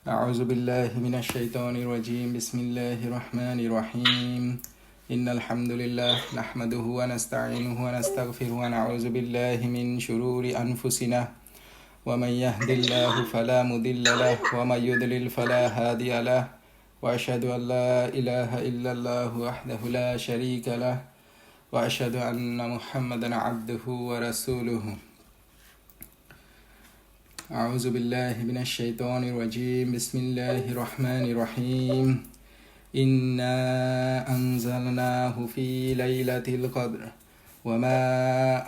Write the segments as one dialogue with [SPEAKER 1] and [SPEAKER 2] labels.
[SPEAKER 1] أعوذ بالله من الشيطان الرجيم بسم الله الرحمن الرحيم إن الحمد لله نحمده ونستعينه ونستغفره ونعوذ بالله من شرور أنفسنا ومن يهد الله فلا مضل له ومن يضلل فلا هادي له وأشهد أن لا إله إلا الله وحده لا شريك له وأشهد أن محمدا عبده ورسوله أعوذ بالله من الشيطان الرجيم بسم الله الرحمن الرحيم إنا أنزلناه في ليلة القدر وما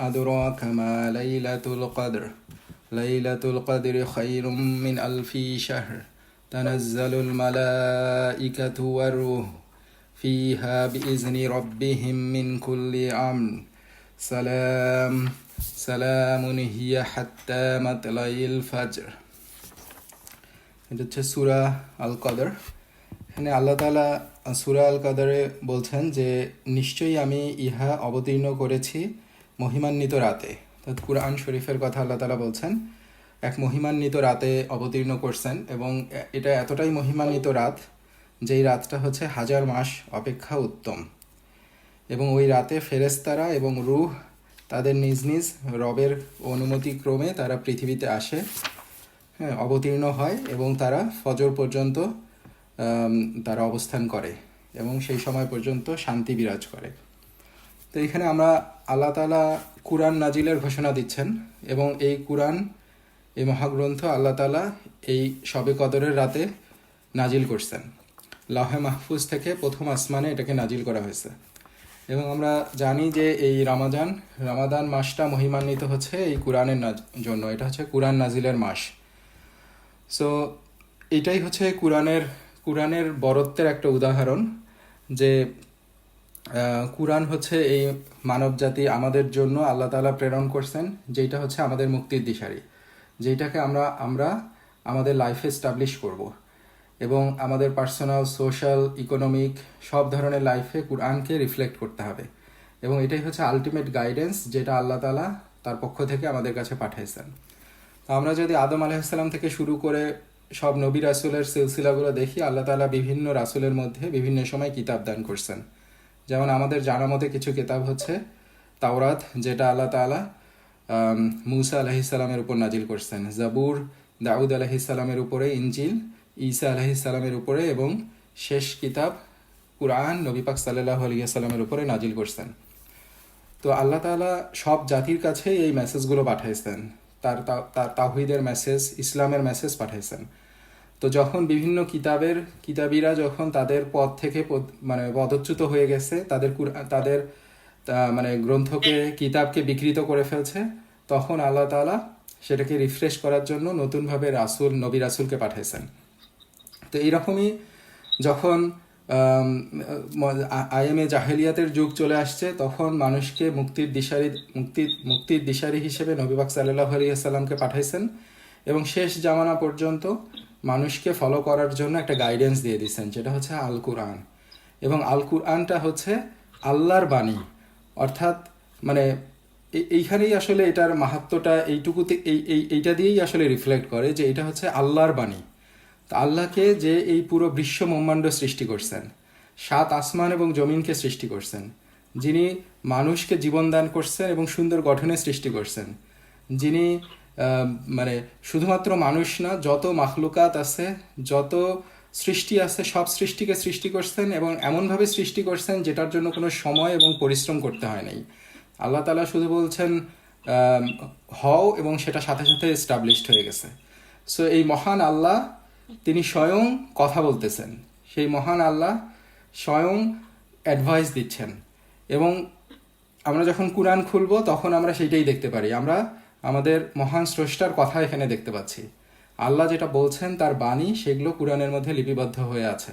[SPEAKER 1] أدراك ما ليلة القدر ليلة القدر خير من ألف شهر تنزل الملائكة والروح فيها بإذن ربهم من كل أمر সালামুন হিয়া হাত্তা মাতলাইল ফাজর। এটা হচ্ছে সূরা আল কদর। এখানে আল্লাহ তাআলা সূরা আল কদরে বলছেন যে নিশ্চয়ই আমি ইহা অবতীর্ণ করেছি মহিমান্বিত রাতে। অর্থাৎ কুরআন শরীফের কথা আল্লাহ তাআলা বলছেন এক মহিমান্বিত রাতে অবতীর্ণ করছেন, এবং এটা এতটাই মহিমান্বিত রাত যেই রাতটা হচ্ছে 1000 মাস অপেক্ষা উত্তম। এবং ওই রাতে ফেরেশতারা এবং রূহ তাদের নিজ নিজ রবের অনুমতিক্রমে তারা পৃথিবীতে আসে, অবতীর্ণ হয় এবং তারা ফজর পর্যন্ত তারা অবস্থান করে এবং সেই সময় পর্যন্ত শান্তি বিরাজ করে। তো এখানে আমরা আল্লাহ তাআলা কুরআন নাজিলের ঘোষণা দিচ্ছেন, এবং এই কুরআন এই মহাগ্রন্থ আল্লাহ তাআলা এই শবে কদরের রাতে নাজিল করছেন। লাহে মাহফুজ থেকে প্রথম আসমানে এটাকে নাজিল করা হয়েছে। এবং আমরা জানি যে এই রামাদান মাসটা মহিমান্বিত হচ্ছে এই কুরআনের জন্য। এটা হচ্ছে কুরআন নাজিলের মাস। সো এটাই হচ্ছে কুরআনের বরত্বের একটা উদাহরণ যে কুরআন হচ্ছে এই মানব জাতি আমাদের জন্য আল্লাহ তাআলা প্রেরণ করছেন, যেটা হচ্ছে আমাদের মুক্তির দিশারি, যেটাকে আমরা আমাদের লাইফে এস্টাবলিশ করব এবং আমাদের পার্সোনাল, সোশ্যাল, ইকোনমিক সব ধরনের লাইফে কুরআনকে রিফ্লেক্ট করতে হবে। এবং এটাই হচ্ছে আলটিমেট গাইডেন্স যেটা আল্লাহ তাআলা তার পক্ষ থেকে আমাদের কাছে পাঠাইছেন। তো আমরা যদি আদম আলাইহিস সালাম থেকে শুরু করে সব নবী রাসূলের সিলসিলাগুলো দেখি, আল্লাহ তাআলা বিভিন্ন রাসূলের মধ্যে বিভিন্ন সময় কিতাব দান করছেন। যেমন আমাদের জানা মতে কিছু কিতাব হচ্ছে তাওরাত, যেটা আল্লাহ তাআলা মূসা আলাইহিস সালামের উপর নাজিল করছেন, জাবুর দাউদ আলাইহিস সালামের উপরে, ইনজিল ঈসা আলাইহিস সালামের উপরে, এবং শেষ কিতাব কুরআন নবী পাক সাল্লাল্লাহু আলাইহি ওয়াসাল্লামের উপরে নাজিল করছেন। তো আল্লাহ তাআলা সব জাতির কাছে এই মেসেজগুলো পাঠাইছেন, তার তাওহীদের মেসেজ, ইসলামের মেসেজ পাঠাইছেন। তো যখন বিভিন্ন কিতাবীরা যখন তাদের পথ থেকে পদচ্যুত হয়ে গেছে, তাদের গ্রন্থকে, কিতাবকে বিকৃত করে ফেলছে, তখন আল্লাহ তাআলা সেটাকে রিফ্রেশ করার জন্য নতুনভাবে নবী রাসূলকে পাঠাইছেন। তো এইরকমই যখন আইএমএ জাহেলিয়াতের যুগ চলে আসছে, তখন মানুষকে মুক্তির দিশারি হিসেবে নবী পাক সাল্লাল্লাহু আলাইহি ওয়াসাল্লামকে পাঠাইছেন, এবং শেষ জামানা পর্যন্ত মানুষকে ফলো করার জন্য একটা গাইডেন্স দিয়ে দিয়েছেন, যেটা হচ্ছে আল কুরআন। এবং আল কুরআনটা হচ্ছে আল্লাহর বাণী, অর্থাৎ এইখানেই আসলে এটার মাহাত্ম্যটা এইটুকুতে এইটা দিয়েই আসলে রিফ্লেক্ট করে যে এটা হচ্ছে আল্লাহর বাণী। তা আল্লাহকে যে এই পুরো বিশ্ব ব্রহ্মাণ্ড সৃষ্টি করছেন, 7 আসমান এবং জমিনকে সৃষ্টি করছেন, যিনি মানুষকে জীবন দান করছেন এবং সুন্দর গঠনে সৃষ্টি করছেন, যিনি শুধুমাত্র মানুষ না, যত মাখলুকাত আছে, যত সৃষ্টি আছে, সব সৃষ্টিকে সৃষ্টি করছেন এবং এমনভাবে সৃষ্টি করছেন যেটার জন্য কোনো সময় এবং পরিশ্রম করতে হয় নাই। আল্লাহ তাআলা শুধু বলছেন হও, এবং সেটা সাথে সাথে এস্টাবলিশড হয়ে গেছে। সো এই মহান আল্লাহ তিনি স্বয়ং কথা বলতেছেন, সেই মহান আল্লাহ স্বয়ং অ্যাডভাইস দিচ্ছেন। এবং আমরা যখন কুরআন খুলব তখন আমরা সেইটাই দেখতে পারি, আমরা আমাদের মহান স্রষ্টার কথা এখানে দেখতে পাচ্ছি। আল্লাহ যেটা বলছেন তার বাণী, সেগুলো কুরআনের মধ্যে লিপিবদ্ধ হয়ে আছে।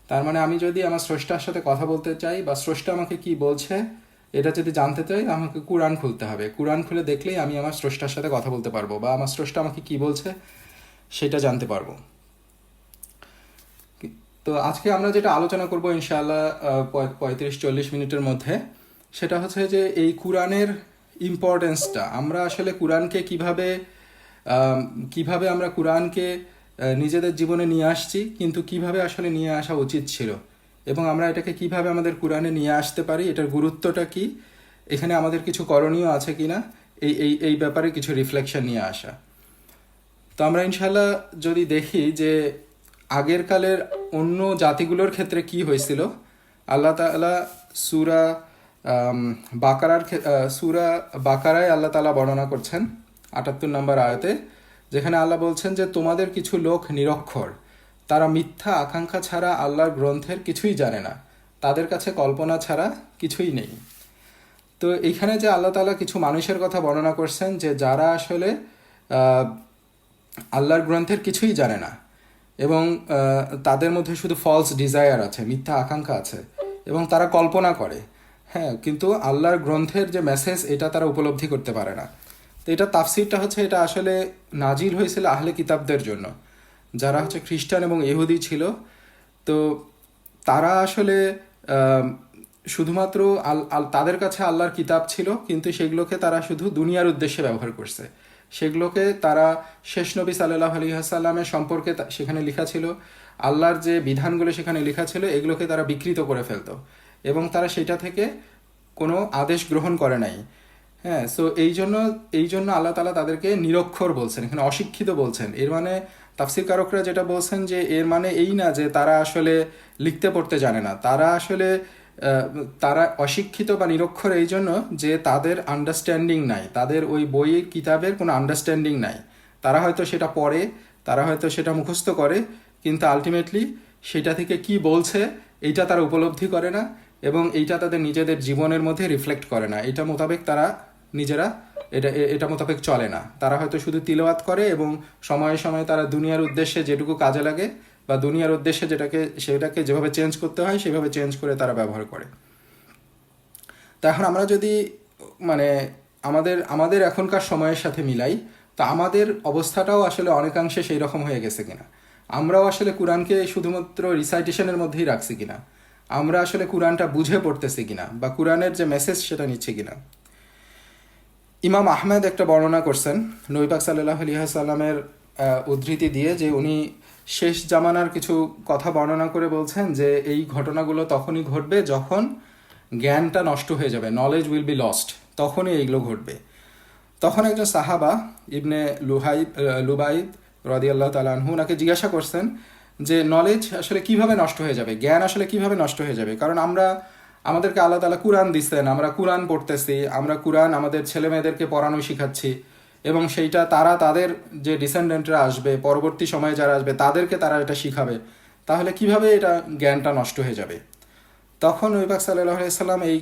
[SPEAKER 1] তার মানে আমি যদি আমার স্রষ্টার সাথে কথা বলতে চাই, বা স্রষ্টা আমাকে কি বলছে এটা যদি জানতে চাই, আমাকে কুরআন খুলতে হবে। কুরআন খুলে দেখলেই আমি আমার স্রষ্টার সাথে কথা বলতে পারবো, বা আমার স্রষ্টা আমাকে কি বলছে সেটা জানতে পারবো। তো আজকে আমরা যেটা আলোচনা করব ইনশাআল্লাহ 35-40 মিনিটের মধ্যে, সেটা হচ্ছে যে এই কুরআনের ইম্পর্টেন্সটা, আমরা আসলে কুরআনকে কিভাবে আমরা কুরআনকে নিজেদের জীবনে নিয়ে আসছি, কিন্তু কিভাবে আসলে নিয়ে আসা উচিত ছিল এবং আমরা এটাকে কিভাবে আমাদের কোরআনে নিয়ে আসতে পারি, এটার গুরুত্বটা কি, এখানে আমাদের কিছু করণীয় আছে কিনা, এই ব্যাপারে কিছু রিফ্লেকশন নিয়ে আসা। তো আমরা ইনশাল্লাহ যদি দেখি যে আগের কালের অন্য জাতিগুলোর ক্ষেত্রে কি হয়েছিল, আল্লাহ তাআলা সূরা সূরা বাকারায় আল্লাহ তাআলা বর্ণনা করছেন ৭৮ নম্বর আয়াতে, যেখানে আল্লাহ বলছেন যে তোমাদের কিছু লোক নিরক্ষর, তারা মিথ্যা আকাঙ্ক্ষা ছাড়া আল্লাহর গ্রন্থের কিছুই জানে না, তাদের কাছে কল্পনা ছাড়া কিছুই নেই। তো এইখানে যে আল্লাহ তাআলা কিছু মানুষের কথা বর্ণনা করছেন যে যারা আসলে আল্লাহর গ্রন্থের কিছুই জানে না এবং তাদের মধ্যে শুধু ফলস ডিজায়ার আছে, মিথ্যা আকাঙ্ক্ষা আছে এবং তারা কল্পনা করে, হ্যাঁ, কিন্তু আল্লাহর গ্রন্থের যে মেসেজ এটা তারা উপলব্ধি করতে পারে না। তো এটা তাফসিরটা হচ্ছে, এটা আসলে নাজিল হয়েছিল আহলে কিতাবদের জন্য, যারা হচ্ছে খ্রিস্টান এবং ইহুদি ছিল। তো তারা আসলে শুধুমাত্র তাদের কাছে আল্লাহর কিতাব ছিল, কিন্তু সেগুলোকে তারা শুধু দুনিয়ার উদ্দেশ্যে ব্যবহার করছে। সেগুলোকে তারা শেষ নবী সাল্লাল্লাহু আলাইহি ওয়াসাল্লামের সম্পর্কে সেখানে লেখা ছিল, আল্লাহর যে বিধানগুলো সেখানে লেখা ছিল এগুলোকে তারা বিকৃত করে ফেলতো এবং তারা সেটা থেকে কোনো আদেশ গ্রহণ করে নাই। হ্যাঁ, সো এই জন্য আল্লাহ তাআলা তাদেরকে নিরক্ষর বলছেন, এখানে অশিক্ষিত বলছেন। এর মানে তাফসীরকারকরা যেটা বলছেন যে এর মানে এই না যে তারা আসলে লিখতে পড়তে জানে না, তারা আসলে তারা অশিক্ষিত বা নিরক্ষর এই জন্য যে তাদের আন্ডারস্ট্যান্ডিং নাই, তাদের ওই বইয়ের কিতাবের কোনো আন্ডারস্ট্যান্ডিং নাই। তারা হয়তো সেটা পড়ে, তারা হয়তো সেটা মুখস্থ করে, কিন্তু আলটিমেটলি সেটা থেকে কি বলছে এইটা তারা উপলব্ধি করে না এবং এইটা তাদের নিজেদের জীবনের মধ্যে রিফ্লেক্ট করে না। এটা মোতাবেক তারা নিজেরা এটা মোতাবেক চলে না। তারা হয়তো শুধু তিলাওয়াত করে এবং সময়ে সময়ে তারা দুনিয়ার উদ্দেশ্যে যেটুকু কাজে লাগে বা দুনিয়ার উদ্দেশ্যে সেটাকে যেভাবে চেঞ্জ করতে হয় সেভাবে চেঞ্জ করে তারা ব্যবহার করে। তা এখন আমরা যদি মানে আমাদের এখনকার সময়ের সাথে মিলাই, তো আমাদের অবস্থাটাও আসলে অনেকাংশে সেই রকম হয়ে গেছে কিনা, আমরাও আসলে কোরআনকে শুধুমাত্র রিসাইটেশনের মধ্যেই রাখছি কিনা, আমরা আসলে কোরআনটা বুঝে পড়তেছি কিনা বা কোরআনের যে মেসেজ সেটা নিচ্ছে কিনা। ইমাম আহমেদ একটা বর্ণনা করছেন নবী পাক সাল্লাল্লাহু আলাইহি ওয়াসাল্লামের উদ্ধৃতি দিয়ে, যে উনি শেষ জামানার কিছু কথা বর্ণনা করে বলছেন যে এই ঘটনাগুলো তখনই ঘটবে যখন জ্ঞানটা নষ্ট হয়ে যাবে, নলেজ উইল বি লস্ট, তখনই এইগুলো ঘটবে। তখন একজন সাহাবা ইবনে লুবাইদ রাদিয়াল্লাহু তাআলা আনহু ওনাকে জিজ্ঞাসা করছেন যে নলেজ আসলে কিভাবে নষ্ট হয়ে যাবে, জ্ঞান আসলে কিভাবে নষ্ট হয়ে যাবে, কারণ আমাদেরকে আল্লাহ তাআলা কুরআন দিচ্ছেন, আমরা কুরআন পড়তেছি, আমরা কুরআন আমাদের ছেলে মেয়েদেরকে পড়ানো শিখাচ্ছি এবং সেইটা তাদের যে ডিসেন্ডেন্টরা আসবে, পরবর্তী সময়ে যারা আসবে তাদেরকে তারা এটা শিখাবে, তাহলে কিভাবে এটা জ্ঞানটা নষ্ট হয়ে যাবে। তখন নবী পাক সাল্লাল্লাহু আলাইহি সাল্লাম এই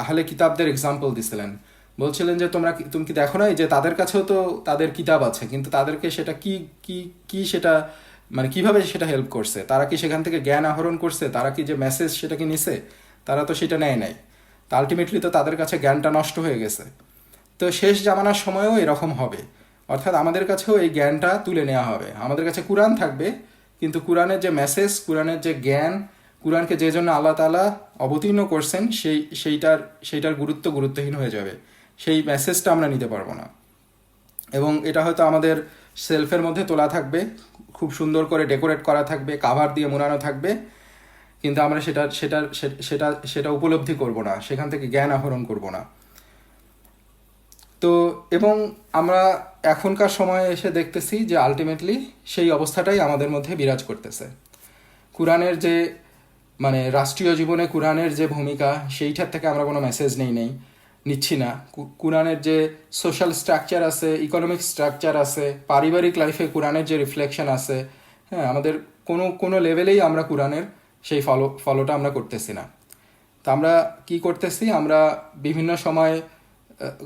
[SPEAKER 1] আহলে কিতাবদের এক্সাম্পল দিছিলেন, বলছিলেন যে তুমি কি দেখো নাই যে তাদের কাছেও তো তাদের কিতাব আছে, কিন্তু তাদেরকে সেটা কি সেটা মানে কিভাবে সেটা হেল্প করছে, তারা কি সেখান থেকে জ্ঞান আহরণ করছে, তারা কি যে মেসেজ সেটা কি নিছে, তারা তো সেটা নেয় নাই, তো আলটিমেটলি তো তাদের কাছে জ্ঞানটা নষ্ট হয়ে গেছে। তো শেষ জামানার সময়েও এরকম হবে, অর্থাৎ আমাদের কাছেও এই জ্ঞানটা তুলে নেওয়া হবে, আমাদের কাছে কুরআন থাকবে, কিন্তু কুরআনের যে মেসেজ, কুরআনের যে জ্ঞান, কুরআনকে যে জন্য আল্লাহ তাআলা অবতীর্ণ করছেন সেইটার গুরুত্বহীন হয়ে যাবে, সেই মেসেজটা আমরা নিতে পারবো না। এবং এটা হয়তো আমাদের সেলফের মধ্যে তোলা থাকবে, খুব সুন্দর করে ডেকোরেট করা থাকবে, কাভার দিয়ে মোড়ানো থাকবে, কিন্তু আমরা সেটা উপলব্ধি করব না, সেখান থেকে জ্ঞান আহরণ করব না। তো এবং আমরা এখনকার সময়ে এসে দেখতেছি যে আলটিমেটলি সেই অবস্থাটাই আমাদের মধ্যে বিরাজ করতেছে। কুরআনের যে মানে রাষ্ট্রীয় জীবনে কুরআনের যে ভূমিকা, সেইটার থেকে আমরা কোনো মেসেজ নিচ্ছি না। কুরআনের যে সোশ্যাল স্ট্রাকচার আছে, ইকোনমিক স্ট্রাকচার আছে, পারিবারিক লাইফে কুরআনের যে রিফ্লেকশন আছে, হ্যাঁ, আমাদের কোনো লেভেলেই আমরা কুরআনের সেই ফলোটা আমরা করতেছি না। তো আমরা কি করতেছি, আমরা বিভিন্ন সময়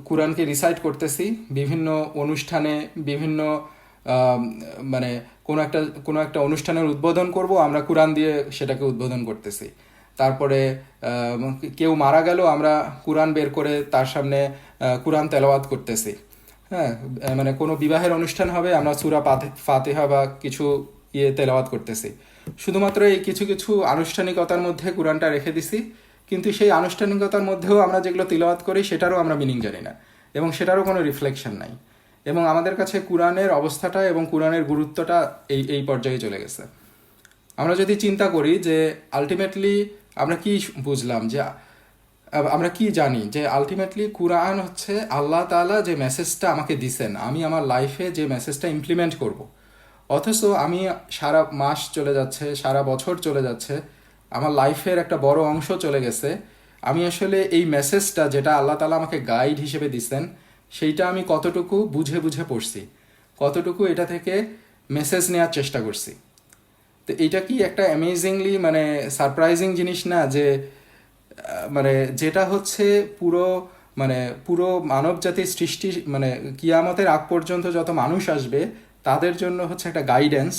[SPEAKER 1] কুরআনকে রিসাইট করতেছি, বিভিন্ন অনুষ্ঠানে বিভিন্ন মানে কোনো একটা অনুষ্ঠানের উদ্বোধন করব, আমরা কুরআন দিয়ে সেটাকে উদ্বোধন করতেছি। তারপরে কেউ মারা গেল, আমরা কুরআন বের করে তার সামনে কুরআন তেলাওয়াত করতেছি। হ্যাঁ, মানে কোনো বিবাহের অনুষ্ঠান হবে, আমরা সূরা ফাতিহা বা কিছু তেলাওয়াত করতেছি। শুধুমাত্র এই কিছু কিছু আনুষ্ঠানিকতার মধ্যে কুরআনটা রেখে দিছি, কিন্তু সেই আনুষ্ঠানিকতার মধ্যেও আমরা যেগুলো তিলাওয়াত করি সেটারও আমরা মিনিং জানি না এবং সেটারও কোনো রিফ্লেকশন নাই। এবং আমাদের কাছে কোরআনের অবস্থাটা এবং কোরআনের গুরুত্বটা এই পর্যায়ে চলে গেছে। আমরা যদি চিন্তা করি যে আলটিমেটলি আমরা কি বুঝলাম, যে আমরা কি জানি, যে আলটিমেটলি কোরআন হচ্ছে আল্লাহ তাআলা যে মেসেজটা আমাকে দিছেন, আমি আমার লাইফে যে মেসেজটা ইমপ্লিমেন্ট করব। অথচ আমি সারা মাস চলে যাচ্ছে, সারা বছর চলে যাচ্ছে, আমার লাইফের একটা বড় অংশ চলে গেছে, আমি আসলে এই মেসেজটা যেটা আল্লাহ তাআলা আমাকে গাইড হিসেবে দিছেন সেইটা আমি কতটুকু বুঝে বুঝে পড়ছি, কতটুকু এটা থেকে মেসেজ নেওয়ার চেষ্টা করছি। তো এটা কি একটা অ্যামেজিংলি মানে সারপ্রাইজিং জিনিস না, যে মানে যেটা হচ্ছে পুরো মানে পুরো মানব জাতির সৃষ্টি, মানে কিয়ামতের আগ পর্যন্ত যত মানুষ আসবে তাদের জন্য হচ্ছে একটা গাইডেন্স,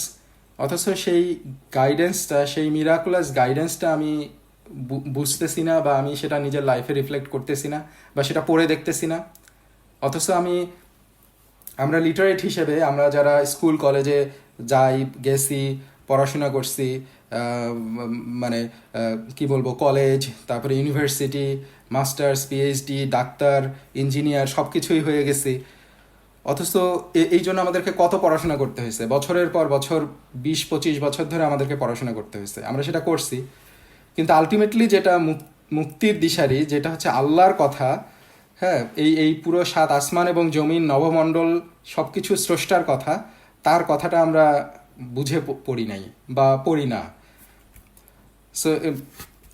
[SPEAKER 1] অথচ সেই গাইডেন্সটা, সেই মিরাকুলাস গাইডেন্সটা আমি বুঝতেছি না, বা আমি সেটা নিজের লাইফে রিফ্লেক্ট করতেছি না, বা সেটা পড়ে দেখতেছি না। অথচ আমরা লিটারেট হিসেবে, আমরা যারা স্কুল কলেজে যাই, গেছি, পড়াশোনা করছি, মানে কি বলবো, কলেজ, তারপরে university, masters, PhD, doctor, engineer, সব কিছুই হয়ে গেছি। অথচ এই জন্য আমাদেরকে কত পড়াশোনা করতে হয়েছে, বছরের পর বছর, 20-25 বছর ধরে আমাদেরকে পড়াশোনা করতে হয়েছে, আমরা সেটা করছি। কিন্তু আলটিমেটলি যেটা মুক্তির দিশারি, যেটা হচ্ছে আল্লাহর কথা, হ্যাঁ, এই পুরো 7 আসমান এবং জমিন, নবমণ্ডল, সব কিছু স্রষ্টার কথা, তার কথাটা আমরা বুঝে পড়ি নাই বা পড়ি না। সো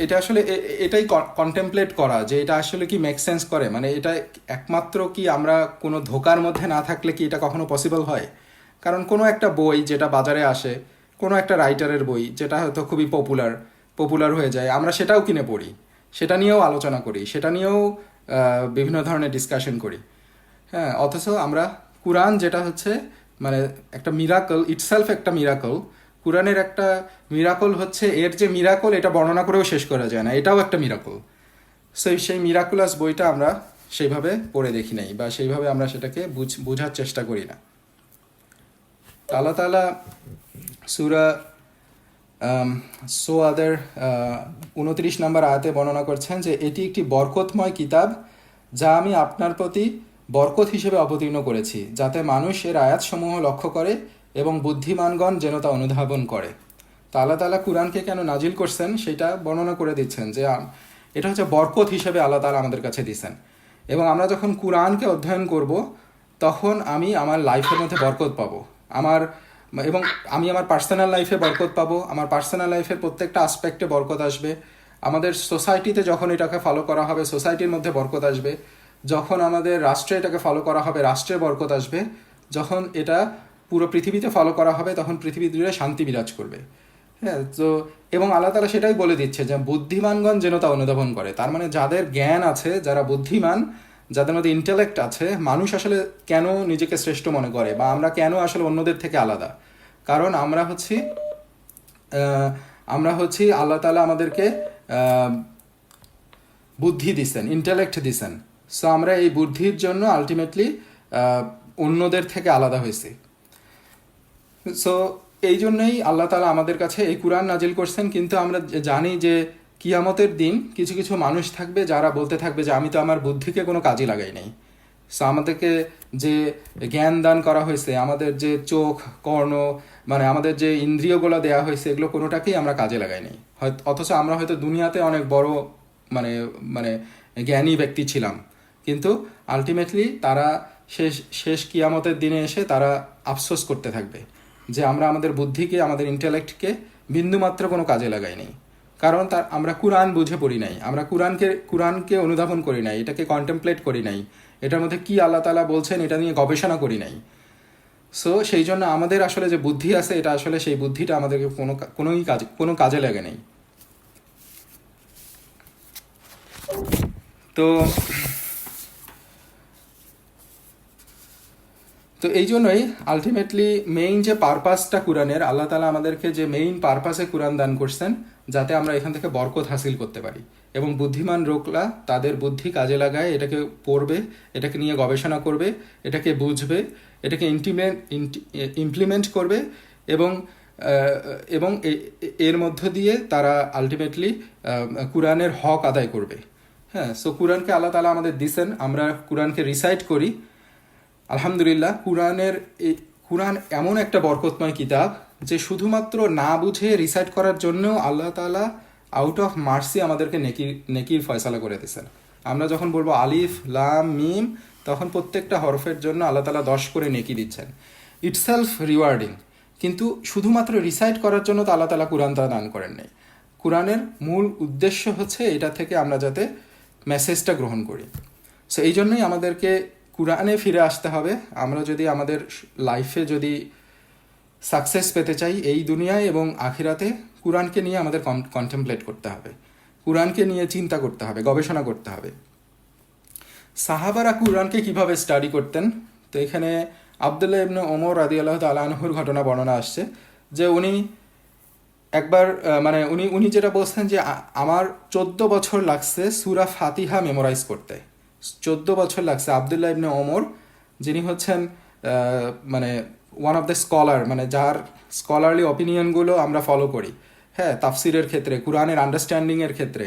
[SPEAKER 1] এটা আসলে এটাই কন্টেমপ্লেট করা, যে এটা আসলে কি মেক সেন্স করে, মানে এটা একমাত্র কি আমরা কোনো ধোকার মধ্যে না থাকলে কি এটা কখনো পসিবল হয়? কারণ কোনো একটা বই যেটা বাজারে আসে, কোনো একটা রাইটারের বই যেটা হয়তো খুবই পপুলার হয়ে যায়, আমরা সেটাও কিনে পড়ি, সেটা নিয়েও আলোচনা করি, সেটা নিয়েও বিভিন্ন ধরনের ডিসকাশন করি। হ্যাঁ, অথচ আমরা কুরআন যেটা হচ্ছে মানে একটা মিরাকল, ইটসেলফ একটা মিরাকল, কুরআনের একটা মিরাকল হচ্ছে, এর যে মিরাকল এটা বর্ণনা করেও শেষ করা যায় না, এটাও একটা মিরাকল। সেই মিরাকুলাস বইটা আমরা সেইভাবে পড়ে দেখি নাই, বা সেইভাবে আমরা সেটাকে বোঝার চেষ্টা করি না। আল্লাহ তাআলা সূরা সোয়াদের 29 নম্বর আয়াতে বর্ণনা করছেন যে এটি একটি বরকতময় কিতাব, যা আমি আপনার প্রতি বরকত হিসেবে অবতীর্ণ করেছি, যাতে মানুষ এর আয়াতসমূহ লক্ষ্য করে এবং বুদ্ধিমানগণ যেন তা অনুধাবন করে। তো আল্লাহ তাআলা কুরআনকে কেন নাজিল করছেন সেটা বর্ণনা করে দিচ্ছেন, যে এটা হচ্ছে বরকত হিসেবে আল্লাহ তাআলা আমাদের কাছে দিচ্ছেন, এবং আমরা যখন কুরআনকে অধ্যয়ন করব তখন আমি আমার লাইফের মধ্যে বরকত পাবো, এবং আমি আমার পার্সোনাল লাইফে বরকত পাবো, আমার পার্সোনাল লাইফের প্রত্যেকটা আসপেক্টে বরকত আসবে, আমাদের সোসাইটিতে যখন এটাকে ফলো করা হবে সোসাইটির মধ্যে বরকত আসবে, যখন আমাদের রাষ্ট্রে এটাকে ফলো করা হবে রাষ্ট্রে বরকত আসবে, যখন এটা পুরো পৃথিবীতে ফলো করা হবে তখন পৃথিবী জুড়ে শান্তি বিরাজ করবে। হ্যাঁ, তো এবং আল্লাহ তাআলা সেটাই বলে দিচ্ছে যে বুদ্ধিমানগণ যেন তা অনুধাবন করে। তার মানে যাদের জ্ঞান আছে, যারা বুদ্ধিমান, যাদের মধ্যে ইন্টেলেক্ট আছে, মানুষ আসলে কেন নিজেকে শ্রেষ্ঠ মনে করে, বা আমরা কেন আসলে অন্যদের থেকে আলাদা? কারণ আমরা হচ্ছি আল্লাহ তাআলা আমাদেরকে বুদ্ধি দিছেন, ইন্টেলেক্ট দিছেন। সো আমরা এই বুদ্ধির জন্য আলটিমেটলি অন্যদের থেকে আলাদা হয়েছি। সো এই জন্যই আল্লাহ তাআলা আমাদের কাছে এই কুরআন নাজিল করছেন। কিন্তু আমরা জানি যে কিয়ামতের দিন কিছু কিছু মানুষ থাকবে যারা বলতে থাকবে যে আমি তো আমার বুদ্ধিকে কোনো কাজে লাগাই নাই। সো আমাদেরকে যে জ্ঞান দান করা হয়েছে, আমাদের যে চোখ, কর্ণ, মানে আমাদের যে ইন্দ্রিয়গুলো দেওয়া হয়েছে, এগুলো কোনোটাকেই আমরা কাজে লাগাই নাই। অথচ আমরা হয়তো দুনিয়াতে অনেক বড় মানে মানে জ্ঞানী ব্যক্তি ছিলাম, কিন্তু আলটিমেটলি তারা শেষ কিয়ামতের দিনে এসে তারা আফসোস করতে থাকবে যে আমরা আমাদের বুদ্ধিকে, আমাদের ইন্টেলেক্টকে বিন্দুমাত্র কোনো কাজে লাগাই নাই। কারণ আমরা কুরআন বুঝে পড়ি নাই, আমরা কুরআনকে অনুধাবন করি নাই, এটাকে কন্টেমপ্লেট করি নাই, এটার মধ্যে কি আল্লাহ তাআলা বলছেন এটা নিয়ে গবেষণা করি নাই। সো সেই জন্য আমাদের আসলে যে বুদ্ধি আছে, এটা আসলে সেই বুদ্ধিটা আমাদেরকে কোনো কাজে লাগে নাই। তো তো এই জন্যই আলটিমেটলি মেইন যে পারপাসটা কুরআনের, আল্লাহ তাআলা আমাদেরকে যে মেইন পারপাসে কুরআন দান করছেন, যাতে আমরা এখান থেকে বরকত হাসিল করতে পারি, এবং বুদ্ধিমান লোকরা তাদের বুদ্ধি কাজে লাগায় এটাকে পড়বে, এটাকে নিয়ে গবেষণা করবে, এটাকে বুঝবে, এটাকে ইমপ্লিমেন্ট করবে, এবং এবং এর মধ্য দিয়ে তারা আলটিমেটলি কুরআনের হক আদায় করবে। হ্যাঁ, সো কুরআনকে আল্লাহ তাআলা আমাদের দিছেন, আমরা কুরআনকে রিসাইট করি, আলহামদুলিল্লাহ, কুরআন এমন একটা বরকতময় কিতাব যে শুধুমাত্র না বুঝে রিসাইট করার জন্যও আল্লাহ তাআলা আউট অফ মার্সি আমাদেরকে নেকির ফয়সালা করে দিয়েছেন। আমরা যখন বলবো আলিফ লাম মিম, তখন প্রত্যেকটা হরফের জন্য আল্লাহ তাআলা 10 করে নেকি দিচ্ছেন। Itself rewarding. কিন্তু শুধুমাত্র রিসাইট করার জন্য তো আল্লাহ তাআলা কুরআনটা দান করেন নাই। কুরআনের মূল উদ্দেশ্য হচ্ছে এটা থেকে আমরা যাতে মেসেজটা গ্রহণ করি। সো এই জন্যই আমাদেরকে কুরআনে ফিরে আসতে হবে। আমরা যদি আমাদের লাইফে যদি সাকসেস পেতে চাই এই দুনিয়ায় এবং আখিরাতে, কুরআনকে নিয়ে আমাদের কন্টেমপ্লেট করতে হবে, কুরআনকে নিয়ে চিন্তা করতে হবে, গবেষণা করতে হবে। সাহাবারা কুরআনকে কিভাবে স্টাডি করতেন? তো এখানে আবদুল্লাহ ইবনে ওমর রাদিয়াল্লাহু তাআলা আনহুর ঘটনা বর্ণনা আসছে যে উনি একবার উনি যেটা বলছেন যে আমার 14 বছর লাগছে সূরা ফাতিহা মেমোরাইজ করতে। 14 বছর লাগছে। আবদুল্লাহ ইবনে ওমর, যিনি হচ্ছেন ওয়ান অফ দ্য স্কলার, যার স্কলারলি অপিনিয়নগুলো আমরা ফলো করি, হ্যাঁ, তাফসিরের ক্ষেত্রে, কুরআনের আন্ডারস্ট্যান্ডিংয়ের ক্ষেত্রে,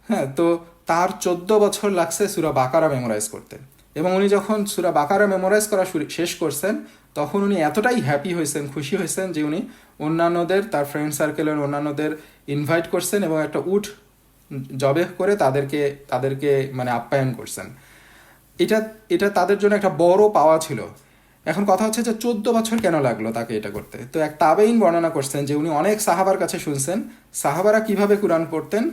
[SPEAKER 1] হ্যাঁ, তো তার 14 বছর লাগছে সূরা বাকারা মেমোরাইজ করতে। এবং উনি যখন সূরা বাকারা মেমোরাইজ করা শেষ করছেন, তখন উনি এতটাই হ্যাপি হয়েছেন, খুশি হয়েছেন যে উনি অন্যান্যদের, তার ফ্রেন্ড সার্কেলের অন্যান্যদের ইনভাইট করছেন এবং একটা উট জবেহ করে তাদেরকে আপ্যায়ন করছেন। এটা তাদের জন্য একটা বড় পাওয়া ছিল। এখন কথা হচ্ছে যে 14 বছর কেন লাগলো তাকে এটা করতে? তো এক তাবেঈন বর্ণনা করছেন যে উনি অনেক সাহাবার কাছে শুনছেন সাহাবারা কিভাবে কুরআন পড়তেন।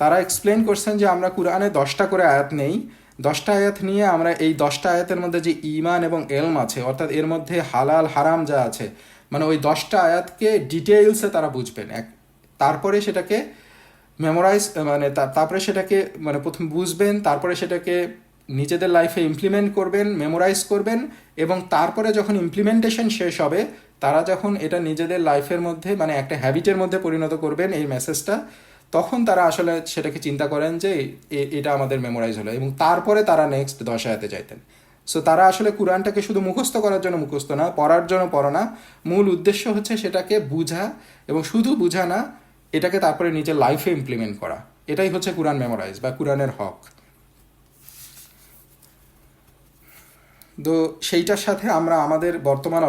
[SPEAKER 1] তারা এক্সপ্লেন করছেন যে আমরা কুরআনে 10টা করে আয়াত নেই, 10টা আয়াত নিয়ে আমরা এই 10টা আয়াতের মধ্যে যে ঈমান এবং এলম আছে, অর্থাৎ এর মধ্যে হালাল হারাম যা আছে, ওই 10টা আয়াতকে ডিটেইলসে তারা বুঝবেন। তারপরে সেটাকে মেমোরাইজ তারপরে সেটাকে প্রথম বুঝবেন, তারপরে সেটাকে নিজেদের লাইফে ইমপ্লিমেন্ট করবেন, মেমোরাইজ করবেন, এবং তারপরে যখন ইমপ্লিমেন্টেশন শেষ হবে, তারা যখন এটা নিজেদের লাইফের মধ্যে একটা হ্যাবিটের মধ্যে পরিণত করবেন এই মেসেজটা, তখন তারা আসলে সেটাকে চিন্তা করেন যে এটা আমাদের মেমোরাইজ হলো, এবং তারপরে তারা নেক্সট 10 আয়াতে যাইতেন। সো তারা আসলে কুরআনটাকে শুধু মুখস্থ করার জন্য মুখস্থ না, পড়ার জন্য পড়া না, মূল উদ্দেশ্য হচ্ছে সেটাকে বুঝা, এবং শুধু বুঝা না, এটাকে তারপরে নিজের লাইফে ইমপ্লিমেন্ট করা। এটাই হচ্ছে কুরআন মেমোরাইজ বা কুরআনের হক। তো সেইটার সাথে আমরা আমাদের বর্তমান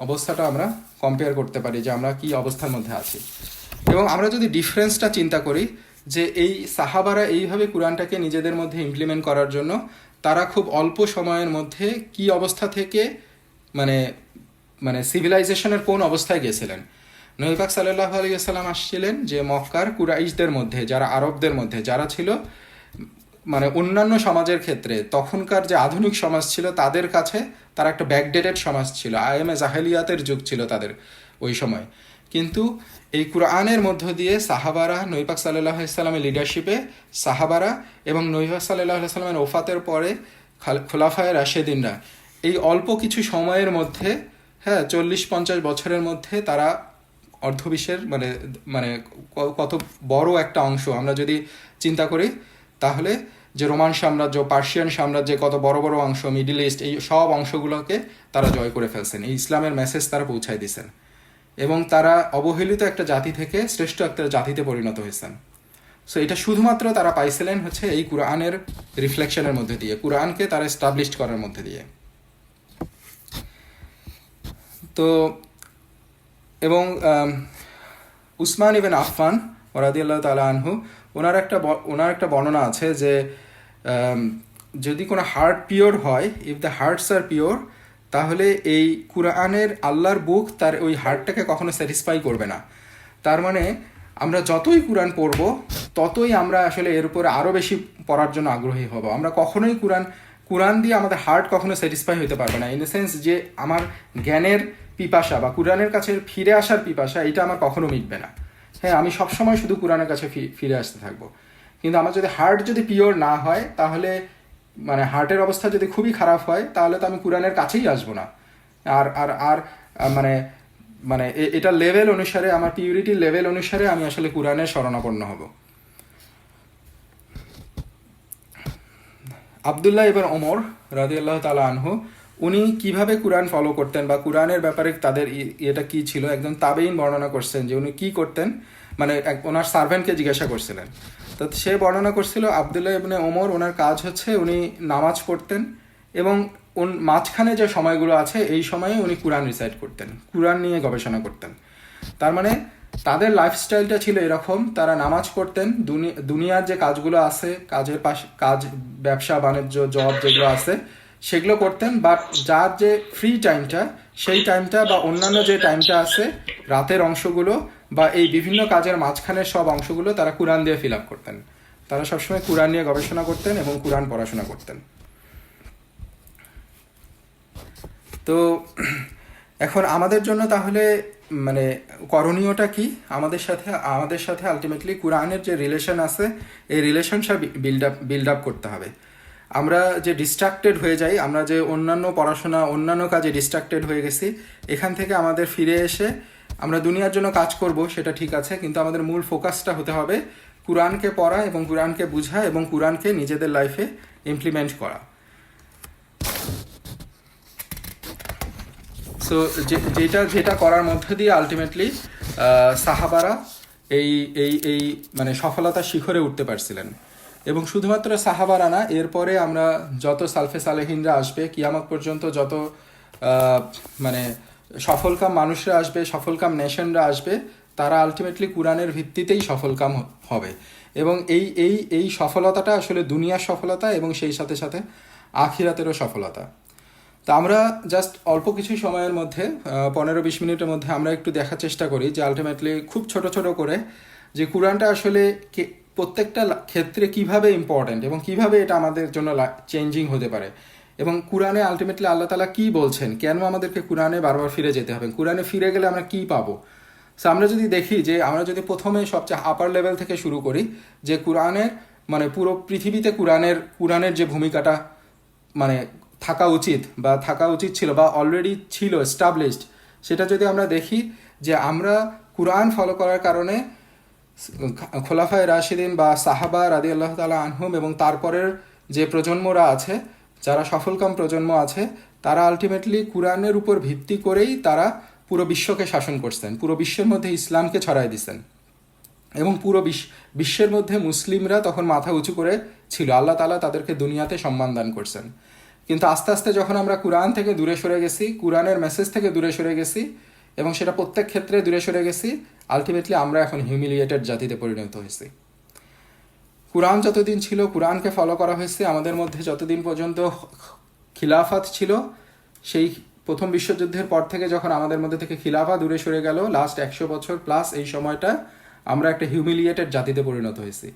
[SPEAKER 1] অবস্থাটা আমরা কম্পেয়ার করতে পারি যে আমরা কি অবস্থার মধ্যে আছি। এবং আমরা যদি ডিফারেন্সটা চিন্তা করি যে এই সাহাবারা এইভাবে কুরআনটাকে নিজেদের মধ্যে ইমপ্লিমেন্ট করার জন্য তারা খুব অল্প সময়ের মধ্যে কি অবস্থা থেকে সিভিলাইজেশনের কোন অবস্থায় গেছিলেন। নবী পাক সাল্লাল্লাহু আলাইহি ওয়াসাল্লাম আসছিলেন যে মক্কার কুরাইশদের মধ্যে, যারা আরবদের মধ্যে যারা ছিল, অন্যান্য সমাজের ক্ষেত্রে তখনকার যে আধুনিক সমাজ ছিল তাদের কাছে তারা একটা ব্যাকডেটেড সমাজ ছিল, আইএমএ জাহেলিয়াতের যুগ ছিল তাদের ওই সময়। কিন্তু এই কুরআনের মধ্য দিয়ে সাহাবারা, নবী পাক সাল্লাল্লাহু আলাইহি ওয়াসাল্লামের লিডারশিপে সাহাবারা এবং নবী পাক সাল্লাল্লাহু আলাইহি ওয়াসাল্লামের ওফাতের পরে খোলাফায়ে রাশেদিনরা এই অল্প কিছু সময়ের মধ্যে, হ্যাঁ, 40-50 বছরের মধ্যে তারা অর্ধবিশ্বের কত বড় একটা অংশ আমরা যদি চিন্তা করি, তাহলে যে রোমান সাম্রাজ্য, পার্সিয়ান সাম্রাজ্যে কত বড় বড় অংশ, মিডল ইস্ট, এই সব অংশগুলোকে তারা জয় করে ফেলছেন। এই ইসলামের মেসেজ তারা পৌঁছায় দিয়েছেন, এবং তারা অবহেলিত একটা জাতি থেকে শ্রেষ্ঠ একটা জাতিতে পরিণত হয়েছেন। সো এটা শুধুমাত্র তারা পাইছিলেন হচ্ছে এই কুরআনের রিফ্লেকশনের মধ্যে দিয়ে, কুরআনকে তারা এস্টাবলিশ করার মধ্যে দিয়ে। তো এবং উসমান ইবনে আফফান রাদিয়াল্লাহু তাআলা আনহু, ওনার একটা বর্ণনা আছে যে যদি কোনো হার্ট পিওর হয়, if the hearts are pure, তাহলে এই কুরআনের আল্লাহর বুক তার ওই হার্টটাকে কখনো স্যাটিসফাই করবে না। তার আমরা যতই কুরআন পড়ব ততই আমরা আসলে এর উপরে আরও বেশি পড়ার জন্য আগ্রহী হব। আমরা কখনোই কুরআন দিয়ে আমাদের হার্ট কখনো স্যাটিসফাই হতে পারবে না, ইন দ্য সেন্স যে আমার জ্ঞানের পিপাসা বা কুরআনের কাছে ফিরে আসার পিপাসা, এটা আমার কখনো মিটবে না। হ্যাঁ, আমি সবসময় শুধু কুরআনের কাছে ফিরে আসতে থাকবো। কিন্তু আমার যদি হার্ট যদি পিওর না হয়, তাহলে হার্টের অবস্থা যদি খুবই খারাপ হয়, তাহলে তো আমি কুরআনের কাছেই আসবো না। আর আর আর এটা লেভেল অনুসারে, আমার পিউরিটির লেভেল অনুসারে আমি আসলে কুরআনের শরণাপন্ন হব। আবদুল্লাহ ইবনে ওমর রাদিয়াল্লাহু তাআলা আনহু, উনি কিভাবে কুরআন ফলো করতেন বা কুরআনের ব্যাপারে তাদের এটা কি ছিল, একজন তাবেঈন বর্ণনা করছেন যে উনি কি করতেন। ওনার সার্ভেন্টকে জিজ্ঞাসা করছিলেন, তো সে বর্ণনা করছিল আবদুল্লাহ ইবনে ওমর, ওনার কাজ হচ্ছে উনি নামাজ পড়তেন এবং মাঝখানে যে সময়গুলো আছে এই সময়ে উনি কোরআন রিসাইট করতেন, কোরআন নিয়ে গবেষণা করতেন। তার মানে তাদের লাইফস্টাইলটা ছিল এরকম, তারা নামাজ পড়তেন, দুনিয়ার যে কাজগুলো আছে, কাজ, ব্যবসা বাণিজ্য, জব যেগুলো আছে সেগুলো করতেন, বাট যার যে ফ্রি টাইমটা, সেই টাইমটা বা অন্যান্য যে টাইমটা আছে রাতের অংশগুলো বা এই বিভিন্ন কাজের মাঝখানের সব অংশগুলো তারা কোরআন দিয়ে ফিল আপ করতেন। তারা সবসময় কোরআন নিয়ে গবেষণা করতেন এবং কোরআন পড়াশোনা করতেন। তো এখন আমাদের জন্য তাহলে মানে করণীয়টা কি? আমাদের সাথে আলটিমেটলি কোরআনের যে রিলেশন আছে এই রিলেশনটা বিল্ড আপ করতে হবে। আমরা যে ডিস্ট্রাক্টেড হয়ে যাই, আমরা যে অন্যান্য পড়াশোনা অন্যান্য কাজে ডিস্ট্রাক্টেড হয়ে গেছি, এখান থেকে আমাদের ফিরে এসে আমরা দুনিয়ার জন্য কাজ করব সেটা ঠিক আছে, কিন্তু আমাদের মূল ফোকাসটা হতে হবে কোরআনকে পড়া এবং কোরআনকে বোঝা এবং কোরআনকে নিজেদের লাইফে ইমপ্লিমেন্ট করা। সো যেটা করার মধ্য দিয়ে আলটিমেটলি সাহাবারা এই এই এই মানে সফলতার শিখরে উঠতে পারছিলেন। এবং শুধুমাত্র সাহাবারা না, এরপরে আমরা যত সালফে সালেহিনরা আসবে, কিয়ামত পর্যন্ত যত মানে সফলকাম মানুষরা আসবে, সফলকাম নেশনরা আসবে, তারা আলটিমেটলি কোরআনের ভিত্তিতেই সফলকাম হবে। এবং এই সফলতাটা আসলে দুনিয়ার সফলতা এবং সেই সাথে সাথে আখিরাতেরও সফলতা। তো আমরা জাস্ট অল্প কিছু সময়ের মধ্যে 15-20 মিনিটের মধ্যে আমরা একটু দেখার চেষ্টা করি যে আলটিমেটলি খুব ছোট ছোট করে যে কোরআনটা আসলে প্রত্যেকটা ক্ষেত্রে কিভাবে ইম্পর্ট্যান্ট এবং কিভাবে এটা আমাদের জন্য চেঞ্জিং হতে পারে। এবং কোরআনে আলটিমেটলি আল্লাহ তাআলা কী বলছেন, কেন আমাদেরকে কোরআনে বারবার ফিরে যেতে হবে, কোরআনে ফিরে গেলে আমরা কী পাবো। সো আমরা যদি দেখি যে আমরা যদি প্রথমে সবচেয়ে আপার লেভেল থেকে শুরু করি যে কোরআনের মানে পুরো পৃথিবীতে কোরআনের যে ভূমিকাটা মানে থাকা উচিত ছিল বা অলরেডি ছিল এস্টাবলিশড, সেটা যদি আমরা দেখি যে আমরা কোরআন ফলো করার কারণে খোলাফায়ে রাশিদিন বা সাহাবা রাদিয়াল্লাহু তাআলা আনহুম এবং তারপরের যে প্রজন্মরা আছে, যারা সফলকাম প্রজন্ম আছে, তারা আলটিমেটলি কোরআনের উপর ভিত্তি করেই তারা পুরো বিশ্বকে শাসন করছেন, পুরো বিশ্বের মধ্যে ইসলামকে ছড়াই দিচ্ছেন এবং পুরো বিশ্বের মধ্যে মুসলিমরা তখন মাথা উঁচু করে ছিল। আল্লাহ তাআলা তাদেরকে দুনিয়াতে সম্মান দান করছেন। কিন্তু আস্তে আস্তে যখন আমরা কোরআন থেকে দূরে সরে গেছি, কোরআনের মেসেজ থেকে দূরে সরে গেছি এবং সেটা প্রত্যেক ক্ষেত্রে দূরে সরে গেছি, আলটিমেটলি আমরা এখন হিউমিলিয়েটেড জাতিতে পরিণত হয়েছি। কোরআন যতদিন ছিল, কোরআনকে ফলো করা হয়েছে, আমাদের মধ্যে যতদিন পর্যন্ত খিলাফত ছিল, সেই প্রথম বিশ্বযুদ্ধের পর থেকে যখন আমাদের মধ্যে থেকে খিলাফা দূরে সরে গেল, লাস্ট 100 বছর প্লাস এই সময়টা আমরা একটা হিউমিলিয়েটেড জাতিতে পরিণত হয়েছি।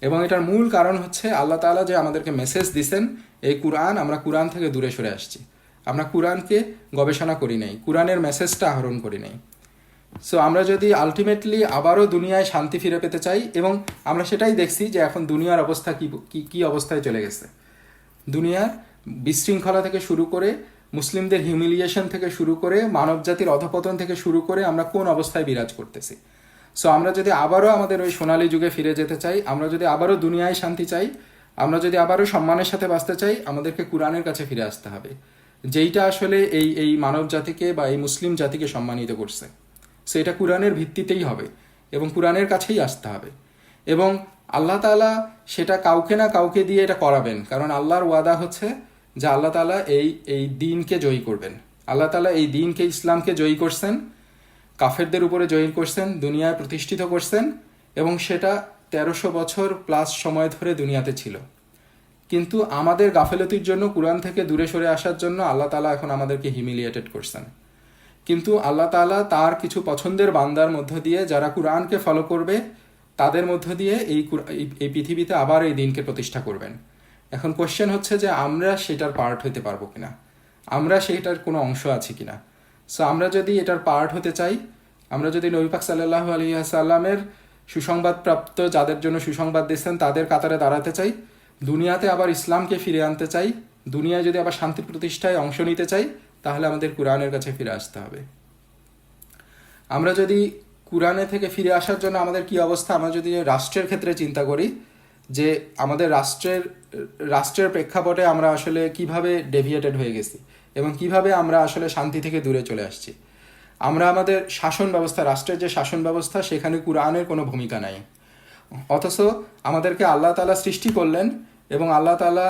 [SPEAKER 1] এবং এটার মূল কারণ হচ্ছে আল্লাহ তাআলা যে আমাদেরকে মেসেজ দিছেন এই কোরআন, আমরা কোরআন থেকে দূরে সরে আসছি। আমরা কোরআনকে গবেষণা করি নাই, কোরআনের মেসেজটা আহরণ করি নাই। সো আমরা যদি আলটিমেটলি আবারও দুনিয়ায় শান্তি ফিরে পেতে চাই, এবং আমরা সেটাই দেখছি যে এখন দুনিয়ার অবস্থা কি অবস্থায় চলে গেছে। দুনিয়ার বিশৃঙ্খলা থেকে শুরু করে, মুসলিমদের হিউমিলিয়েশন থেকে শুরু করে, মানবজাতির অধপতন থেকে শুরু করে আমরা কোন অবস্থায় বিরাজ করতেছি। সো আমরা যদি আবারও আমাদের ওই সোনালী যুগে ফিরে যেতে চাই, আমরা যদি আবারও দুনিয়ায় শান্তি চাই, আমরা যদি আবারও সম্মানের সাথে বাঁচতে চাই, আমাদেরকে কোরআনের কাছে ফিরে আসতে হবে, যেইটা আসলে এই মানব জাতিকে বা এই মুসলিম জাতিকে সম্মানিত করছে। সো এটা কোরআনের ভিত্তিতেই হবে এবং কোরআনের কাছেই আসতে হবে। এবং আল্লাহ তাআলা সেটা কাউকে না কাউকে দিয়ে এটা করাবেন, কারণ আল্লাহর ওয়াদা হচ্ছে যে আল্লাহ তাআলা এই দিনকে জয়ী করবেন। আল্লাহ তাআলা এই দিনকে, ইসলামকে জয়ী করছেন, কাফেরদের উপরে জয়ী করছেন, দুনিয়ায় প্রতিষ্ঠিত করছেন, এবং সেটা 1300 বছর প্লাস সময় ধরে দুনিয়াতে ছিল। কিন্তু আমাদের গাফেলতির জন্য, কোরআন থেকে দূরে সরে আসার জন্য আল্লাহ তাআলা এখন আমাদেরকে হিউমিলিয়েটেড করছেন। কিন্তু আল্লাহ তাআলা তার কিছু পছন্দের বান্দার মধ্য দিয়ে, যারা কোরআনকে ফলো করবে, তাদের মধ্য দিয়ে এই পৃথিবীতে আবার এই দিনকে প্রতিষ্ঠা করবেন। এখন কোশ্চেন হচ্ছে যে আমরা সেটার পার্ট হতে পারবো কিনা, আমরা সেটার কোনো অংশ আছি কিনা। সো আমরা যদি এটার পার্ট হতে চাই, আমরা যদি নবী পাক সাল্লাল্লাহু আলাইহি ওয়াসাল্লামের সুসংবাদপ্রাপ্ত যাদের জন্য সুসংবাদ দিচ্ছেন তাদের কাতারে দাঁড়াতে চাই, দুনিয়াতে আবার ইসলামকে ফিরে আনতে চাই, দুনিয়ায় যদি আবার শান্তি প্রতিষ্ঠায় অংশ নিতে চাই, তাহলে আমাদের কোরআনের কাছে ফিরে আসতে হবে। আমরা যদি কোরআনে থেকে ফিরে আসার জন্য আমাদের কি অবস্থা, আমরা যদি রাষ্ট্রের ক্ষেত্রে চিন্তা করি যে আমাদের রাষ্ট্রের প্রেক্ষাপটে আমরা আসলে কিভাবে ডেভিয়েটেড হয়ে গেছি এবং কিভাবে আমরা আসলে শান্তি থেকে দূরে চলে আসছি। আমরা আমাদের শাসন ব্যবস্থা, রাষ্ট্রের যে শাসন ব্যবস্থা, সেখানে কোরআনের কোনো ভূমিকা নাই। অথচ আমাদেরকে আল্লাহ তাআলা সৃষ্টি করলেন এবং আল্লাহ তাআলা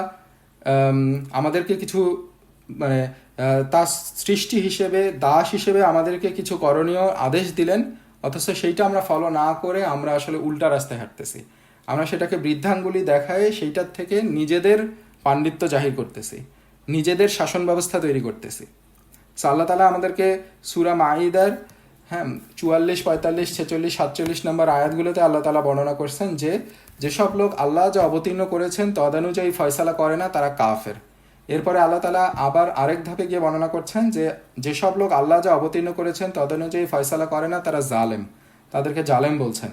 [SPEAKER 1] আমাদেরকে কিছু মানে তার সৃষ্টি হিসেবে দাস হিসেবে আমাদেরকে কিছু করণীয় আদেশ দিলেন, অথচ সেইটা আমরা ফলো না করে আমরা আসলে উল্টা রাস্তায় হাঁটতেছি। আমরা সেটাকে বৃদ্ধাঙ্গুলি দেখায় সেইটার থেকে নিজেদের পাণ্ডিত্য জাহির করতেছি, নিজেদের শাসন ব্যবস্থা তৈরি করতেছি। সো আল্লাহ তালা আমাদেরকে সূরা মাঈদার 44, 45, 46, 47 নম্বর আয়াতগুলোতে আল্লাহ তালা বর্ণনা করছেন যে যেসব লোক আল্লাহ যা অবতীর্ণ করেছেন তদানুযায়ী ফয়সালা করে না তারা কাফের। এরপরে আল্লাহ তালা আবার আরেক ধাপে গিয়ে বর্ণনা করছেন যে যেসব লোক আল্লাহ যা অবতীর্ণ করেছেন তদানুযায়ী ফয়সালা করে না তারা জালেম, তাদেরকে জালেম বলছেন।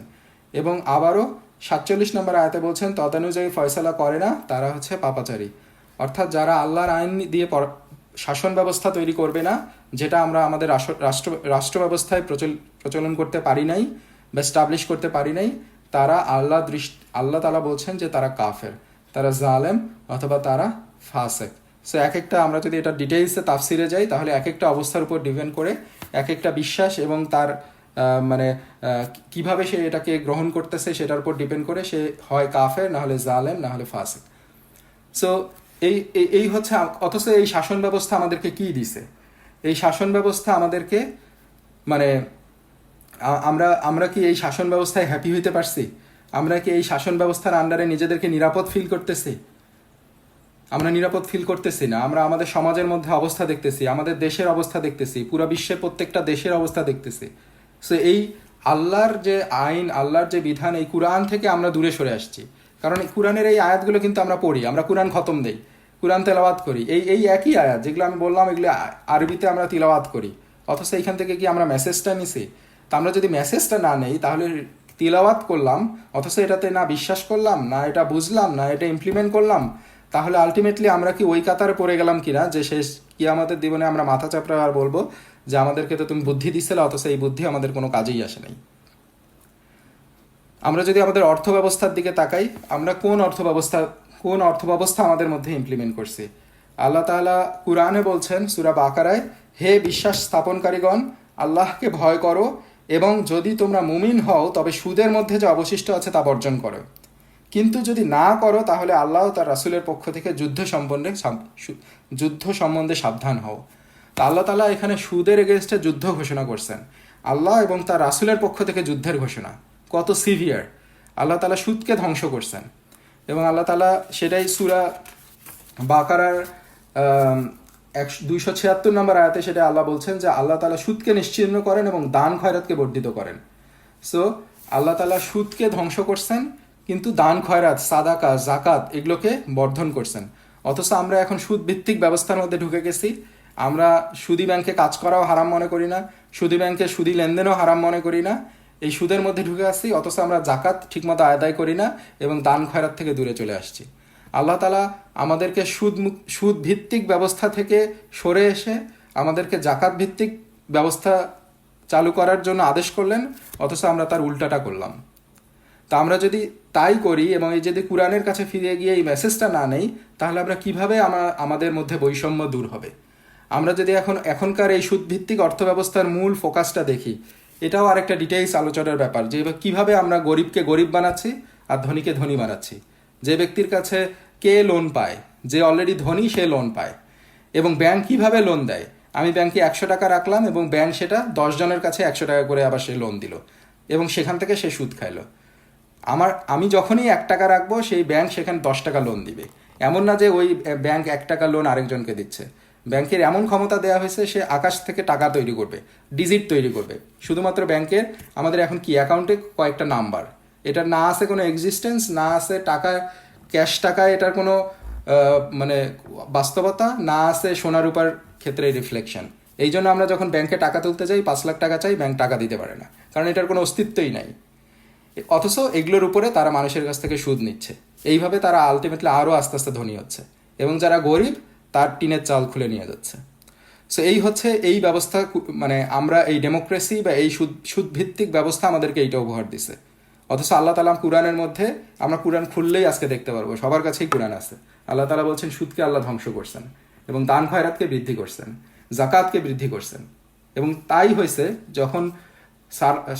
[SPEAKER 1] এবং আবারও 47 নম্বর আয়াতে বলছেন তদানুযায়ী ফয়সালা করে না তারা হচ্ছে পাপাচারী। অর্থাৎ যারা আল্লাহর আইন দিয়ে শাসন ব্যবস্থা তৈরি করবে না, যেটা আমরা আমাদের রাষ্ট্র ব্যবস্থায় প্রচলন করতে পারি নাই বা স্টাবলিশ করতে পারি নাই, তারা আল্লাহ তালা বলছেন যে তারা কাফের, তারা জালেম অথবা তারা ফাসেক। সো এক একটা আমরা যদি এটা ডিটেইলসে তাফসিরে যাই তাহলে এক একটা অবস্থার উপর ডিপেন্ড করে এক একটা বিশ্বাস এবং তার মানে কিভাবে সে এটাকে গ্রহণ করতেছে সেটার উপর ডিপেন্ড করে সে হয় কাফের, না হলে জালেম, না হলে ফাসেক। সো এই হচ্ছে, অথচ এই শাসন ব্যবস্থা আমাদেরকে কি দিছে? এই শাসন ব্যবস্থা আমাদেরকে মানে আমরা কি এই শাসন ব্যবস্থায় হ্যাপি হইতে পারছি? আমরা কি এই শাসন ব্যবস্থার আন্ডারে নিজেদেরকে নিরাপদ ফিল করতেছি? আমরা নিরাপদ ফিল করতেছি না। আমরা আমাদের সমাজের মধ্যে অবস্থা দেখতেছি, আমাদের দেশের অবস্থা দেখতেছি, পুরো বিশ্বের প্রত্যেকটা দেশের অবস্থা দেখতেছি। সো এই আল্লাহর যে আইন, আল্লাহর যে বিধান, এই কুরআন থেকে আমরা দূরে সরে আসছি। কারণ এই কুরআনের এই আয়াতগুলো কিন্তু আমরা পড়ি, আমরা কুরআন খতম দেই, কুরআন তেলাওয়াত করি, এই একই আয়াত যেগুলো আমি বললাম এগুলো আরবিতে আমরা তিলাওয়াত করি। অথচ এইখান থেকে কি আমরা মেসেজটা নিছি? তা আমরা যদি মেসেজটা না নেই তাহলে তিলাওয়াত করলাম, অথচ এটাতে না বিশ্বাস করলাম, না এটা বুঝলাম, না এটা ইমপ্লিমেন্ট করলাম, তাহলে আলটিমেটলি আমরা কি ওই কাতারে পড়ে গেলাম কিনা যে শেষ কি আমাদের জীবনে আমরা মাথা চাপড়া আর বলবো যে আমাদেরকে তো তুমি বুদ্ধি দিছিলে, অথচ এই বুদ্ধি আমাদের কোনো কাজেই আসে নাই। আমরা যদি আমাদের অর্থ ব্যবস্থার দিকে তাকাই, আমরা কোন অর্থ ব্যবস্থা আমাদের মধ্যে ইমপ্লিমেন্ট করছি? আল্লাহ তাআলা কুরআনে বলছেন সূরা বাকারায়, হে বিশ্বাস স্থাপনকারীগণ, আল্লাহকে ভয় করো এবং যদি তোমরা মুমিন হও তবে সুদের মধ্যে যে অবশিষ্ট আছে তা বর্জন করো, কিন্তু যদি না করো তাহলে আল্লাহ তার রাসূলের পক্ষ থেকে যুদ্ধ সম্বন্ধে সাবধান হও। তা আল্লাহ তাআলা এখানে সুদের এগেনস্টে যুদ্ধ ঘোষণা করছেন, আল্লাহ এবং তার রাসূলের পক্ষ থেকে যুদ্ধের ঘোষণা। কত সিভিয়ার! আল্লাহ তাআলা সুদকে ধ্বংস করছেন এবং আল্লাহ তাআলা সেটাই সূরা বাকারার 276 নম্বর আয়াতে সেটা আল্লাহ বলছেন যে আল্লাহ তাআলা সুদকে নিশ্চিহ্ন করেন এবং দান খয়রাতকে বর্ধিত করেন। সো আল্লাহ তাআলা সুদকে ধ্বংস করছেন কিন্তু দান খয়রাত, সাদাকা, জাকাত এগুলোকে বর্ধন করছেন। অথচ আমরা এখন সুদ ভিত্তিক ব্যবস্থার মধ্যে ঢুকে গেছি। আমরা সুদী ব্যাংকে কাজ করাও হারাম মনে করি না, সুদী ব্যাংকে সুদী লেনদেনও হারাম মনে করি না, এই সুদের মধ্যে ঢুকে আসছি। অথচ আমরা জাকাত ঠিকমতো আদায় করি না এবং দান খয়রাত থেকে দূরে চলে আসছি। আল্লাহ তাআলা আমাদেরকে সুদ ভিত্তিক ব্যবস্থা থেকে সরে এসে আমাদেরকে জাকাত ভিত্তিক ব্যবস্থা চালু করার জন্য আদেশ করলেন, অথচ আমরা তার উল্টাটা করলাম। তা আমরা যদি তাই করি এবং এই যদি কুরআনের কাছে ফিরে গিয়ে এই মেসেজটা না নেই, তাহলে আমরা কিভাবে আমাদের মধ্যে বৈষম্য দূর হবে? আমরা যদি এখনকার এই সুদভিত্তিক অর্থব্যবস্থার মূল ফোকাসটা দেখি, এটাও আরেকটা ডিটেইলস আলোচনার ব্যাপার যে কিভাবে আমরা গরিবকে গরিব বানাচ্ছি আর ধনীকে ধনী বানাচ্ছি। যে ব্যক্তির কাছে কে লোন পায়, যে অলরেডি ধনী সে লোন পায়। এবং ব্যাংক কিভাবে লোন দেয়? আমি ব্যাংকে 100 টাকা রাখলাম এবং ব্যাংক সেটা 10 জনের কাছে 100 টাকা করে আবার সে লোন দিল এবং সেখান থেকে সে সুদ খাইলো। আমি যখনই 1 টাকা রাখবো সেই ব্যাংক সেখানে 10 টাকা লোন দিবে। এমন না যে ওই ব্যাংক 1 টাকা লোন আরেকজনকে দিচ্ছে। ব্যাংকের এমন ক্ষমতা দেওয়া হয়েছে সে আকাশ থেকে টাকা তৈরি করবে, ডিজিট তৈরি করবে। শুধুমাত্র ব্যাংকের আমাদের এখন কি অ্যাকাউন্টে কয়েকটা নাম্বার, এটার না আছে কোনো এক্সিস্টেন্স, না আছে টাকা, ক্যাশ টাকায় এটার কোনো মানে বাস্তবতা, না আছে সোনা রূপার ক্ষেত্রে রিফ্লেকশন। এই জন্য আমরা যখন ব্যাংকে টাকা তুলতে যাই 5 লাখ টাকা চাই, ব্যাংক টাকা দিতে পারে না, কারণ এটার কোনো অস্তিত্বই নাই। অথচ এগুলোর উপরে তারা মানুষের কাছ থেকে সুদ নিচ্ছে। এইভাবে তারা আলটিমেটলি আরও আস্তে আস্তে ধনী হচ্ছে এবং যারা গরিব তার টিনের চাল খুলে নিয়ে যাচ্ছে। সো এই হচ্ছে এই ব্যবস্থা, মানে আমরা এই ডেমোক্রেসি বা এই সুদভিত্তিক ব্যবস্থা আমাদেরকে এইটা উপহার দিছে। অথচ আল্লাহ তাআলা কুরআনের মধ্যে, আমরা কুরআন খুললেই আজকে দেখতে পারবো সবার কাছেই কুরআন আছে, আল্লাহ তাআলা বলছেন সুদকে আল্লাহ ধ্বংস করছেন এবং দান খয়রাতকে বৃদ্ধি করছেন, জাকাতকে বৃদ্ধি করছেন। এবং তাই হয়েছে যখন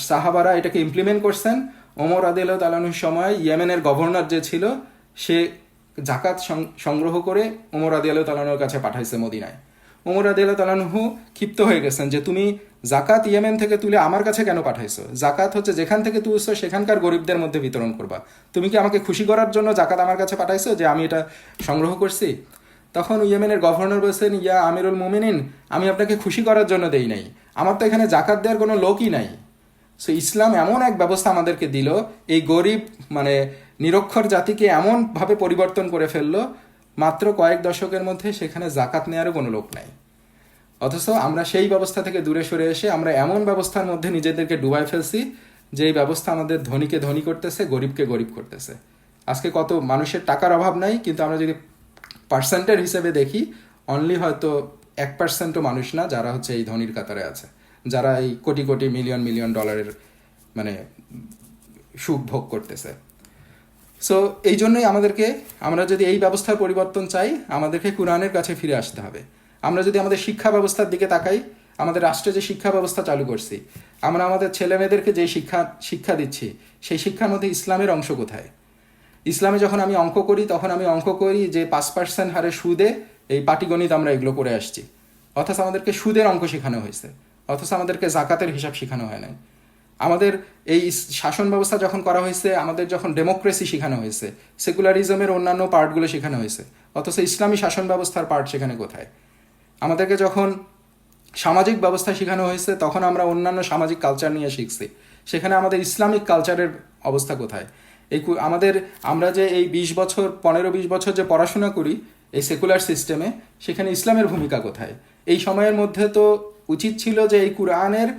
[SPEAKER 1] সাহাবারা এটাকে ইমপ্লিমেন্ট করছেন, ওমর রাদিয়াল্লাহু তাআলা আনহুর সময় ইয়েমেনের গভর্নর যে ছিল সে জাকাত সংগ্রহ করে ওমর রাদিয়াল্লাহু তাআলা আনহুর কাছে পাঠাইছে মদিনায়। ওমর রাদিয়াল্লাহু তাআলা আনহু ক্ষিপ্ত হয়ে গেছেন যে তুমি জাকাত ইয়েমেন থেকে তুলে আমার কাছে কেন পাঠাইছো? জাকাত হচ্ছে যেখান থেকে তুলছো সেখানকার গরিবদের মধ্যে বিতরণ করবা। তুমি কি আমাকে খুশি করার জন্য জাকাত আমার কাছে পাঠাইছো যে আমি এটা সংগ্রহ করছি? তখন ইয়েমেনের গভর্নর বলছেন, ইয়া আমিরুল মুমিনিন, আমি আপনাকে খুশি করার জন্য দেই নাই, আমার তো এখানে জাকাত দেওয়ার কোনো লোকই নাই। সো ইসলাম এমন এক ব্যবস্থা আমাদেরকে দিল, এই গরিব মানে নিরক্ষর জাতিকে এমনভাবে পরিবর্তন করে ফেললো, মাত্র কয়েক দশকের মধ্যে সেখানে জাকাত নেওয়ারও কোনো লোক নাই। অথচ আমরা সেই ব্যবস্থা থেকে দূরে সরে এসে আমরা এমন ব্যবস্থার মধ্যে নিজেদেরকে ডুবাই ফেলছি যে এই ব্যবস্থা আমাদের ধনীকে ধনী করতেছে, গরিবকে গরিব করতেছে। আজকে কত মানুষের টাকার অভাব নাই, কিন্তু আমরা যদি পার্সেন্টের হিসেবে দেখি, অনলি হয়তো 1%ও মানুষ না যারা হচ্ছে এই ধনীর কাতারে আছে, যারা এই কোটি কোটি মিলিয়ন মিলিয়ন ডলারের মানে সুখ ভোগ করতেছে। সো এই জন্যই আমরা যদি এই ব্যবস্থার পরিবর্তন চাই, আমাদেরকে কোরআনের কাছে ফিরে আসতে হবে। আমরা যদি আমাদের শিক্ষা ব্যবস্থার দিকে তাকাই, আমাদের রাষ্ট্রে যে শিক্ষা ব্যবস্থা চালু করছি, আমরা আমাদের ছেলে মেয়েদেরকে যে শিক্ষা দিচ্ছি, সেই শিক্ষার মধ্যে ইসলামের অংশ কোথায়? ইসলামে যখন আমি অঙ্ক করি, তখন আমি অঙ্ক করি যে 5% হারে সুদে, এই পাটিগণিত আমরা এগুলো করে আসছি। অথচ আমাদেরকে সুদের অঙ্ক শেখানো হয়েছে, অথচ আমাদেরকে জাকাতের হিসাব শেখানো হয় নাই। আমাদের এই শাসন ব্যবস্থা যখন করা হয়েছে, আমাদের যখন ডেমোক্রেসি শেখানো হয়েছে, সেকুলারিজমের অন্যান্য পার্টগুলো শেখানো হয়েছে, অথচ ইসলামী শাসন ব্যবস্থার পার্ট সেখানে কোথায়? আমাদেরকে যখন সামাজিক ব্যবস্থা শেখানো হয়েছে, তখন আমরা অন্যান্য সামাজিক কালচার নিয়ে শিখছি, সেখানে আমাদের ইসলামিক কালচারের অবস্থা কোথায়? আমরা যে এই 15-20 বছর যে পড়াশোনা করি এই সেকুলার সিস্টেমে, সেখানে ইসলামের ভূমিকা কোথায়? এই সময়ের মধ্যে তো উচিত ছিল যে এই কুরআনের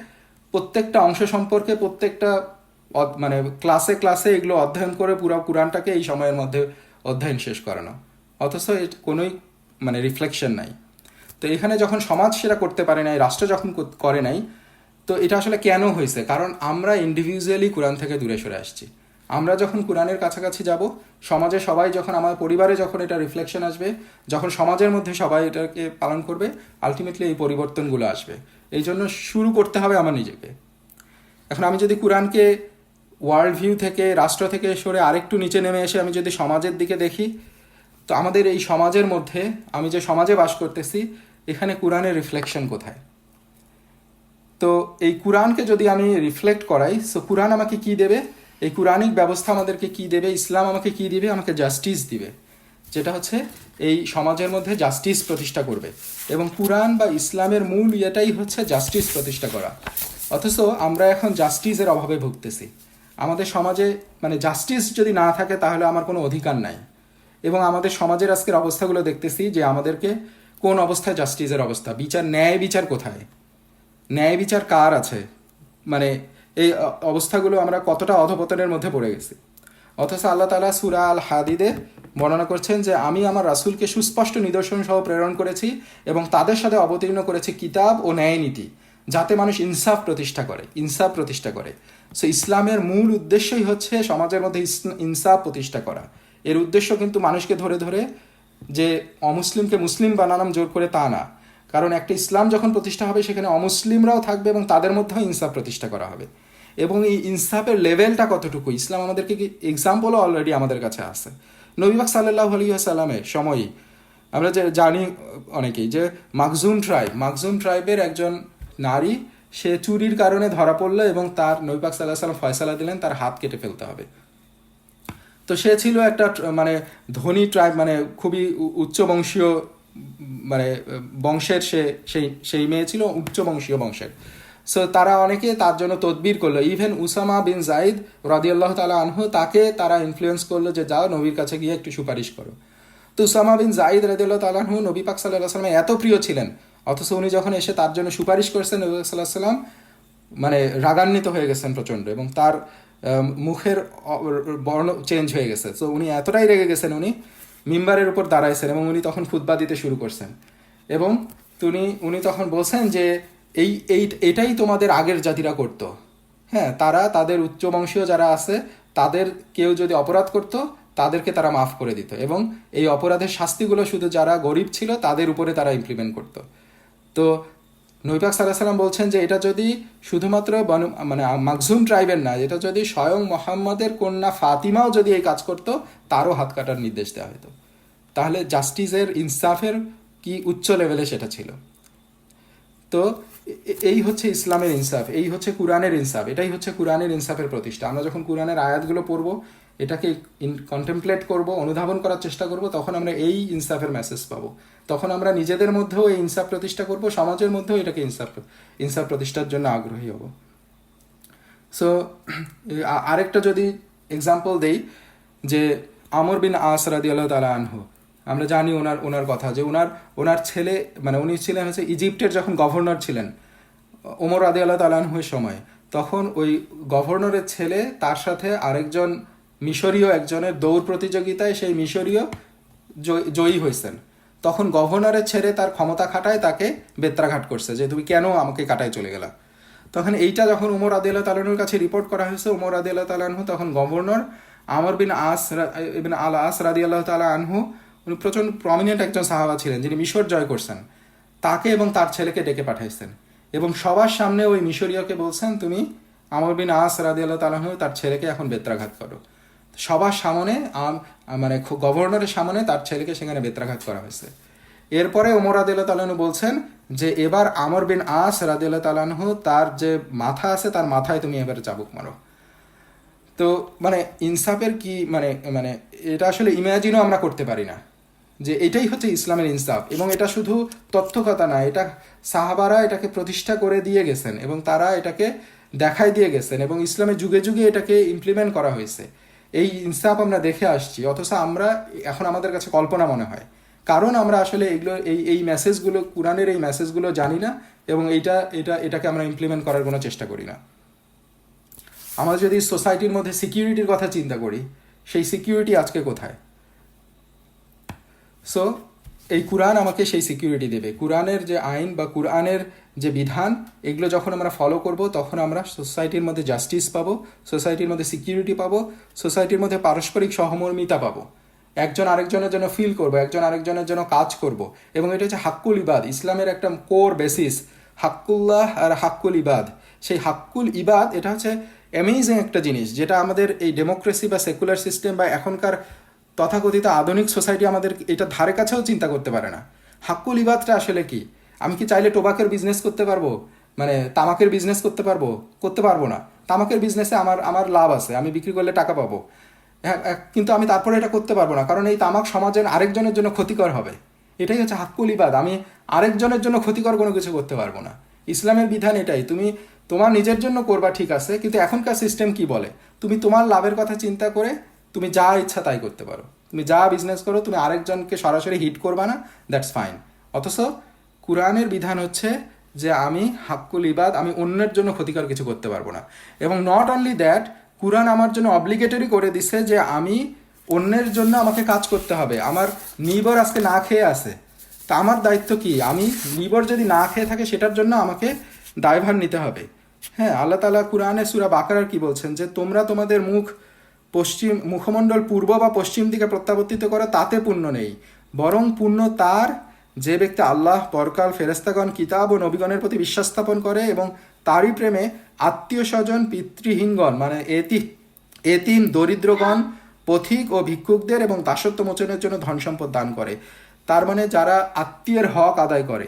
[SPEAKER 1] প্রত্যেকটা অংশ সম্পর্কে প্রত্যেকটা মানে ক্লাসে ক্লাসে এগুলো অধ্যয়ন করে পুরো কুরআনটাকে এই সময়ের মধ্যে অধ্যয়ন শেষ করানো, অথচ এর কোনোই মানে রিফ্লেকশন নাই। তো এখানে যখন সমাজ সেটা করতে পারে নাই, রাষ্ট্র যখন করে নাই, তো এটা আসলে কেন হয়েছে? কারণ আমরা ইন্ডিভিজুয়ালি কোরআন থেকে দূরে সরে আসছি। আমরা যখন কোরআনের কাছাকাছি যাব, সমাজে সবাই যখন, আমার পরিবারে যখন এটা রিফ্লেকশন আসবে, যখন সমাজের মধ্যে সবাই এটাকে পালন করবে, আলটিমেটলি এই পরিবর্তনগুলো আসবে। এই জন্য শুরু করতে হবে আমার নিজেকে। এখন আমি যদি কোরআনকে ওয়ার্ল্ড ভিউ থেকে, রাষ্ট্র থেকে সরে আরেকটু নিচে নেমে এসে আমি যদি সমাজের দিকে দেখি, তো আমাদের এই সমাজের মধ্যে, আমি যে সমাজে বাস করতেছি, এখানে কোরআনের রিফ্লেকশন কোথায়? তো এই কোরআনকে যদি আমি রিফ্লেক্ট করাই, সো কোরআন আমাকে কি দেবে? এই কোরআনিক ব্যবস্থা আমাদেরকে কি দেবে? ইসলাম আমাকে কি দিবে? আমাকে জাস্টিস দিবে, যেটা হচ্ছে এই সমাজের মধ্যে জাস্টিস প্রতিষ্ঠা করবে। এবং কোরআন বা ইসলামের মূল এটাই হচ্ছে জাস্টিস প্রতিষ্ঠা করা। অথচ আমরা এখন জাস্টিসের অভাবে ভুগতেছি। আমাদের সমাজে মানে জাস্টিস যদি না থাকে, তাহলে আমার কোনো অধিকার নাই। এবং আমাদের সমাজের আজকের অবস্থাগুলো দেখতেছি যে আমাদেরকে কোন অবস্থায় জাস্টিসের অবস্থা, ন্যায় বিচার কোথায়? ন্যায় বিচার কার আছে? মানে এই অবস্থাগুলো আমরা কতটা অধপতনের মধ্যে পড়ে গেছি। অথচ আল্লাহ তাআলা সূরা আল হাদিদে বর্ণনা করছেন যে আমি আমার রাসূলকে সুস্পষ্ট নিদর্শন সহ প্রেরণ করেছি এবং তাদের সাথে অবতীর্ণ করেছি কিতাব ও ন্যায় নীতি, যাতে মানুষ ইনসাফ প্রতিষ্ঠা করে। সো ইসলামের মূল উদ্দেশ্যই হচ্ছে সমাজের মধ্যে ইনসাফ প্রতিষ্ঠা করা। এর উদ্দেশ্য কিন্তু মানুষকে ধরে ধরে যে অমুসলিমকে মুসলিম বানানো জোর করে তা না। কারণ একটা ইসলাম যখন প্রতিষ্ঠা হবে, সেখানে অমুসলিমরাও থাকবে এবং তাদের মধ্যেও ইনসাফ প্রতিষ্ঠা করা হবে। এবং এই ইনসাফের লেভেলটা কতটুকু, ইসলাম আমাদেরকে কি এক্সাম্পলও অলরেডি আমাদের কাছে আছে। নবী পাক সাল্লাল্লাহু আলাইহি ওয়াসাল্লামের সময়ই আমরা যে জানি অনেকেই যে মাখজুম ট্রাইবের একজন নারী, সে চুরির কারণে ধরা পড়লো এবং তার নবী পাক সাল্লাল্লাহু আলাইহি ওয়াসাল্লাম ফয়সালা দিলেন তার হাত কেটে ফেলতে হবে। তো সে ছিল একটা মানে ধনী ট্রাইব, মানে খুবই উচ্চ বংশীয় মানে বংশের, সেই মেয়ে ছিল উচ্চ বংশীয় বংশের। সো তারা অনেকে তার জন্য তদবির করলো। ইভেন উসামা বিন জাইদ রাদিয়াল্লাহু তাআলা আনহু, তাকে তারা ইনফ্লুয়েন্স করলো যে যাও নবীর কাছে গিয়ে একটু সুপারিশ করো। তো উসামা বিন জাইদ রাদিয়াল্লাহু তাআলা আনহু নবী পাক সাল্লাল্লাহু আলাইহি ওয়াসাল্লাম এত প্রিয় ছিলেন, অথচ উনি যখন এসে তার জন্য সুপারিশ করছেন, নবী সাল্লাল্লাহু আলাইহি ওয়াসাল্লাম মানে রাগান্বিত হয়ে গেছেন প্রচণ্ড, এবং তার মুখের বর্ণ চেঞ্জ হয়ে গেছে। তো উনি এতটাই রেগে গেছেন, উনি মিম্বারের উপর দাঁড়াইছেন এবং উনি তখন খুতবা দিতে শুরু করছেন। এবং উনি তখন বলছেন যে এটাই তোমাদের আগের জাতিরা করতো। হ্যাঁ, তারা তাদের উচ্চ বংশীয় যারা আছে, তাদের কেউ যদি অপরাধ করত, তাদেরকে তারা মাফ করে দিত, এবং এই অপরাধের শাস্তিগুলো শুধু যারা গরিব ছিল তাদের উপরে তারা ইমপ্লিমেন্ট করত। তো নবী পাক সাল্লাল্লাহু আলাইহি ওয়াসাল্লাম বলছেন যে এটা যদি শুধুমাত্র মানে মাখজুম ট্রাইবের না, এটা যদি স্বয়ং মুহাম্মাদের কন্যা ফাতিমাও যদি এই কাজ করত, তারও হাত কাটার নির্দেশ দেওয়া হতো। তাহলে জাস্টিসের, ইনসাফের কি উচ্চ লেভেলে সেটা ছিল। তো এই হচ্ছে ইসলামের ইনসাফ, এই হচ্ছে কুরআনের ইনসাফ, এটাই হচ্ছে কুরআনের ইনসাফের প্রতিষ্ঠা। আমরা যখন কুরআনের আয়াতগুলো পড়বো, এটাকে কন্টেমপ্লেট করব, অনুধাবন করার চেষ্টা করব, তখন আমরা এই ইনসাফের মেসেজ পাবো। তখন আমরা নিজেদের মধ্যেও এই ইনসাফ প্রতিষ্ঠা করব, সমাজের মধ্যেও এটাকে ইনসাফ প্রতিষ্ঠার জন্য আগ্রহী হব। সো আরেকটা যদি এক্সাম্পল দেই, যে আমর বিন আস রাদিয়াল্লাহু তাআলা আনহু, আমরা জানি ওনার কথা, যে ওনার ছেলে, মানে উনি ছিলেন হচ্ছে ইজিপ্টের যখন গভর্নর ছিলেন ওমর রাদিয়াল্লাহু তাআলা আনহুর সময়, তখন ওই গভর্নরের ছেলে তার সাথে আরেকজন মিশরীয় একজনের দৌড় প্রতিযোগিতায় সেই মিশরীয় জয়ী হয়েছেন। তখন গভর্নরের ছেলে তার ক্ষমতা খাটায় তাকে বেত্রাঘাত করছে, যে তুমি কেন আমাকে কাটায় চলে গেলা। তখন এইটা যখন উমর রাদিয়াল্লাহু তাআলা আনহুর কাছে রিপোর্ট করা হয়েছে, উমর রাদিয়াল্লাহু তাআলা আনহু তখন গভর্নর আমর বিন আল আস রাদিয়াল্লাহু তাআলা আনহু, উনি প্রচণ্ড প্রমিনেন্ট একজন সাহাবা ছিলেন যিনি মিশর জয় করছেন, তাকে এবং তার ছেলেকে ডেকে পাঠাইছেন এবং সবার সামনে ওই মিশরীয়কে বলছেন, তুমি আমর বিন আস রাদিয়াল্লাহু তাআলা আনহু তার ছেলেকে এখন বেত্রাঘাত করো। সবার সামনে, মানে গভর্নরের সামনে তার ছেলেকে সেখানে বেত্রাঘাত করা হয়েছে। এরপরে ওমর রাদিয়াল্লাহু তাআলা আনহু বলছেন যে এবার আমর বিন আস রাদিয়াল্লাহু তাআলা আনহু তার যে মাথা আছে তার মাথায় তুমি এবারে চাবুক মারো। তো মানে ইনসাফের কি মানে মানে এটা আসলে ইমাজিনও আমরা করতে পারি না যে এটাই হচ্ছে ইসলামের ইনসাফ। এবং এটা শুধু তথ্যকথা না, এটা সাহাবারা এটাকে প্রতিষ্ঠা করে দিয়ে গেছেন এবং তারা এটাকে দেখাই দিয়ে গেছেন এবং ইসলামের যুগে যুগে এটাকে ইমপ্লিমেন্ট করা হয়েছে। এই ইনসাফ আমরা দেখে আসছি, অথচ আমরা এখন আমাদের কাছে কল্পনা মনে হয়, কারণ আমরা আসলে এগুলো এই মেসেজগুলো, কুরআনের এই মেসেজগুলো জানি না এবং এটাকে আমরা ইমপ্লিমেন্ট করার কোনো চেষ্টা করি না। আমরা যদি সোসাইটির মধ্যে সিকিউরিটির কথা চিন্তা করি, সেই সিকিউরিটি আজকে কোথায়? সো এই কুরআন আমাকে সেই সিকিউরিটি দেবে। কুরআনের যে আইন বা কুরআনের যে বিধান, এগুলো যখন আমরা ফলো করব, তখন আমরা সোসাইটির মধ্যে জাস্টিস পাবো, সোসাইটির মধ্যে সিকিউরিটি পাবো, সোসাইটির মধ্যে পারস্পরিক সহমর্মিতা পাবো, একজন আরেকজনের জন্য ফিল করব, একজন আরেকজনের জন্য কাজ করব। এবং এটা হচ্ছে হাক্কুল ইবাদ, ইসলামের একটা কোর বেসিস, হাক্কুল্লাহ আর হাক্কুল ইবাদ। সেই হাক্কুল ইবাদ এটা হচ্ছে অ্যামেজিং একটা জিনিস, যেটা আমাদের এই ডেমোক্রেসি বা সেকুলার সিস্টেম বা এখনকার তথাকথিত আধুনিক সোসাইটি আমাদের এটা ধারে কাছেও চিন্তা করতে পারে না। হাক্কুল ইবাদটা আসলে কি? আমি কি চাইলে টোবাকের বিজনেস করতে পারবো, মানে তামাকের বিজনেস করতে পারবো? করতে পারবো না। তামাকের বিজনেসে আমার লাভ আছে, আমি বিক্রি করলে টাকা পাবো, কিন্তু আমি তারপরে এটা করতে পারবো না, কারণ এই তামাক সমাজের আরেকজনের জন্য ক্ষতিকর হবে। এটাই হচ্ছে হাক্কুল ইবাদ, আমি আরেকজনের জন্য ক্ষতিকর কোনো কিছু করতে পারবো না। ইসলামের বিধান এটাই, তুমি তোমার নিজের জন্য করবা ঠিক আছে, কিন্তু এখনকার সিস্টেম কি বলে, তুমি তোমার লাভের কথা চিন্তা করে তুমি যা ইচ্ছা তাই করতে পারো, তুমি যা বিজনেস করো, তুমি আরেকজনকে সরাসরি হিট করবা না, দ্যাটস ফাইন। অথচ কুরআনের বিধান হচ্ছে যে আমি হাক্কুল ইবাদ, আমি অন্যের জন্য ক্ষতিকর কিছু করতে পারবো না। এবং নট অনলি দ্যাট, কুরআন আমার জন্য অব্লিগেটরি করে দিছে যে আমি অন্যের জন্য আমাকে কাজ করতে হবে। আমার নিবর আজকে না খেয়ে আছে, তা আমার দায়িত্ব কি? আমি নিবর যদি না খেয়ে থাকে সেটার জন্য আমাকে দায়ভার নিতে হবে। হ্যাঁ, আল্লাহ তাআলা কুরআনে সূরা বাকারার কি বলছেন, যে তোমরা তোমাদের মুখমণ্ডল পূর্ব বা পশ্চিম দিকে প্রত্যাবর্তিত করো, তাতে পুণ্য নেই, বরং পুণ্য তার যে ব্যক্তি আল্লাহ, পরকাল, ফেরেশতাগণ, কিতাব ও নবীগণের প্রতি বিশ্বাস স্থাপন করে এবং তারই প্রেমে আত্মীয় স্বজন, পিতৃহীনগণ মানে এতিম, দরিদ্রগণ, পথিক ও ভিক্ষুকদের এবং দাসত্ব মোচনের জন্য ধন সম্পদ দান করে। তার মানে যারা আত্মীয়ের হক আদায় করে,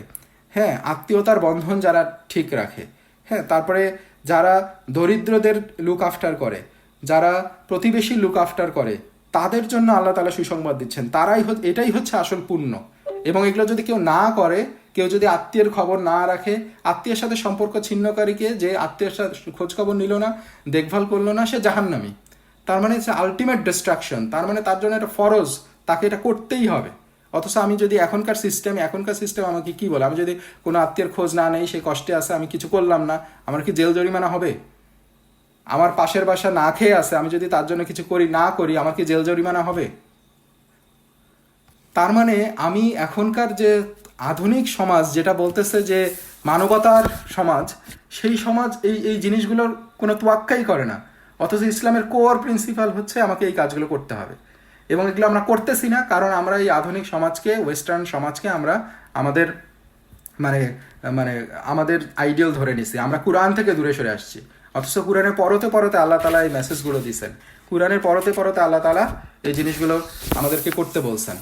[SPEAKER 1] হ্যাঁ, আত্মীয়তার বন্ধন যারা ঠিক রাখে, হ্যাঁ, তারপরে যারা দরিদ্রদের লুক আফটার করে, যারা প্রতিবেশী লুক আফটার করে, তাদের জন্য আল্লাহ তাআলা সুসংবাদ দিচ্ছেন। এটাই হচ্ছে আসল পুণ্য। এবং এগুলো যদি কেউ না করে, কেউ যদি আত্মীয়ের খবর না রাখে, আত্মীয়ের সাথে সম্পর্ক ছিন্নকারীকে, যে আত্মীয়ের সাথে খোঁজখবর নিল না, দেখভাল করলো না, সে জাহান্নামী। তার মানে হচ্ছে আলটিমেট ডিস্ট্রাকশন। তার মানে তার জন্য এটা ফরজ, তাকে এটা করতেই হবে। অথচ আমি যদি এখনকার সিস্টেম আমাকে কি বলে, আমি যদি কোনো আত্মীয়ের খোঁজ না নেই, সে কষ্টে আছে, আমি কিছু করলাম না, আমার কি জেল জরিমানা হবে? আমার পাশের বাসা না খেয়ে আছে, আমি যদি তার জন্য কিছু না করি, আমার কি জেল জরিমানা হবে? তার মানে আমি এখনকার যে আধুনিক সমাজ যেটা বলতেছে যে মানবতার সমাজ, সেই সমাজ এই জিনিসগুলোর কোনো তোয়াক্কাই করে না। অথচ ইসলামের কোর প্রিন্সিপাল হচ্ছে আমাকে এই কাজগুলো করতে হবে। এবং এগুলো আমরা করতেছি না, কারণ আমরা এই আধুনিক সমাজকে, ওয়েস্টার্ন সমাজকে আমরা আমাদের মানে মানে আমাদের আইডিয়াল ধরে নিছি, আমরা কুরআন থেকে দূরে সরে আসছি। অথচ কুরআনের পরতে পরতে আল্লাহ তাআলা এই মেসেজগুলো দিয়েছেন, কুরআনের পরতে পরতে আল্লাহ তাআলা এই জিনিসগুলো আমাদেরকে করতে বলছেন।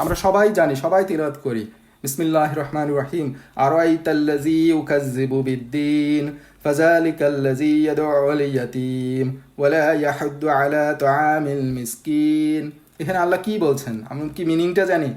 [SPEAKER 1] আমরা সবাই জানি, সবাই তিলাওয়াত করি বিসমিল্লাহির রহমানির রহিম। আরাইতাল্লাযী ইউকাযযিবু বিদ্দীন ফাযালিকাল্লাযী ইয়াদউল ইয়াতীম ওয়া লা ইয়াহুদ্দু আলা তুআমিল মিসকিন। এখানে আল্লাহ কি বলছেন, আমি কি মিনিংটা জানি?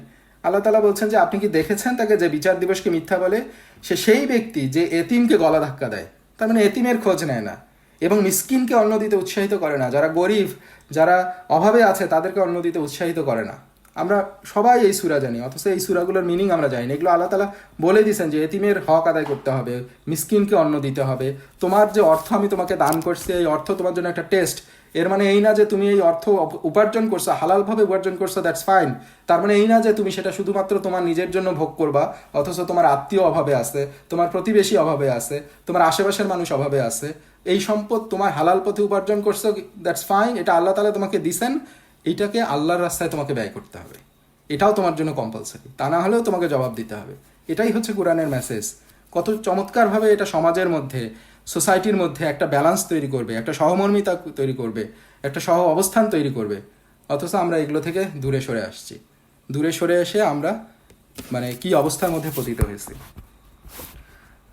[SPEAKER 1] আল্লাহ তাআলা বলছেন যে আপনি কি দেখেছেন তাকে যে বিচার দিবসকে মিথ্যা বলে? সে সেই ব্যক্তি যে এতিমকে গলা ধাক্কা দেয়, তার মানে এতিমের খোঁজ নেয় না, এবং মিসকিনকে অন্ন দিতে উৎসাহিত করে না, যারা গরিব, যারা অভাবে আছে তাদেরকে অন্ন দিতে উৎসাহিত করে না। আমরা সবাই এই সূরা জানি, অথচ এই সূরাগুলোর মিনিং আমরা জানি না। এগুলো আল্লাহ তাআলা বলে দিয়েছেন যে এতিমের হক আদায় করতে হবে, মিসকিনকে অন্ন দিতে হবে। তোমার যে অর্থ আমি তোমাকে দান করছি, এই অর্থ তোমার জন্য একটা টেস্ট। এর মানে এই না যে তুমি এই অর্থ উপার্জন করছো, হালালভাবে উপার্জন করছো, দ্যাটস ফাইন। তার মানে এই না যে তুমি সেটা শুধুমাত্র তোমার নিজের জন্য ভোগ করবা, অথচ তোমার আত্মীয় অভাবে আছে, তোমার প্রতিবেশী অভাবে আছে, তোমার আশেপাশের মানুষ অভাবে আছে। এই সম্পদ তোমার হালাল পথে উপার্জন করছো, দ্যাটস ফাইন। এটা আল্লাহ তাআলা তোমাকে দিছেন, এইটাকে আল্লাহর রাস্তায় তোমাকে ব্যয় করতে হবে। এটাও তোমার জন্য কম্পালসারি, তা না হলেও তোমাকে জবাব দিতে হবে। এটাই হচ্ছে কোরআনের মেসেজ। কত চমৎকারভাবে এটা সমাজের মধ্যে, সোসাইটির মধ্যে একটা ব্যালেন্স তৈরি করবে, একটা সহমর্মিতা তৈরি করবে, একটা সহ অবস্থান তৈরি করবে। অথচ আমরা এগুলো থেকে দূরে সরে আসছি। দূরে সরে এসে আমরা মানে কি অবস্থার মধ্যে পতিত হয়েছি।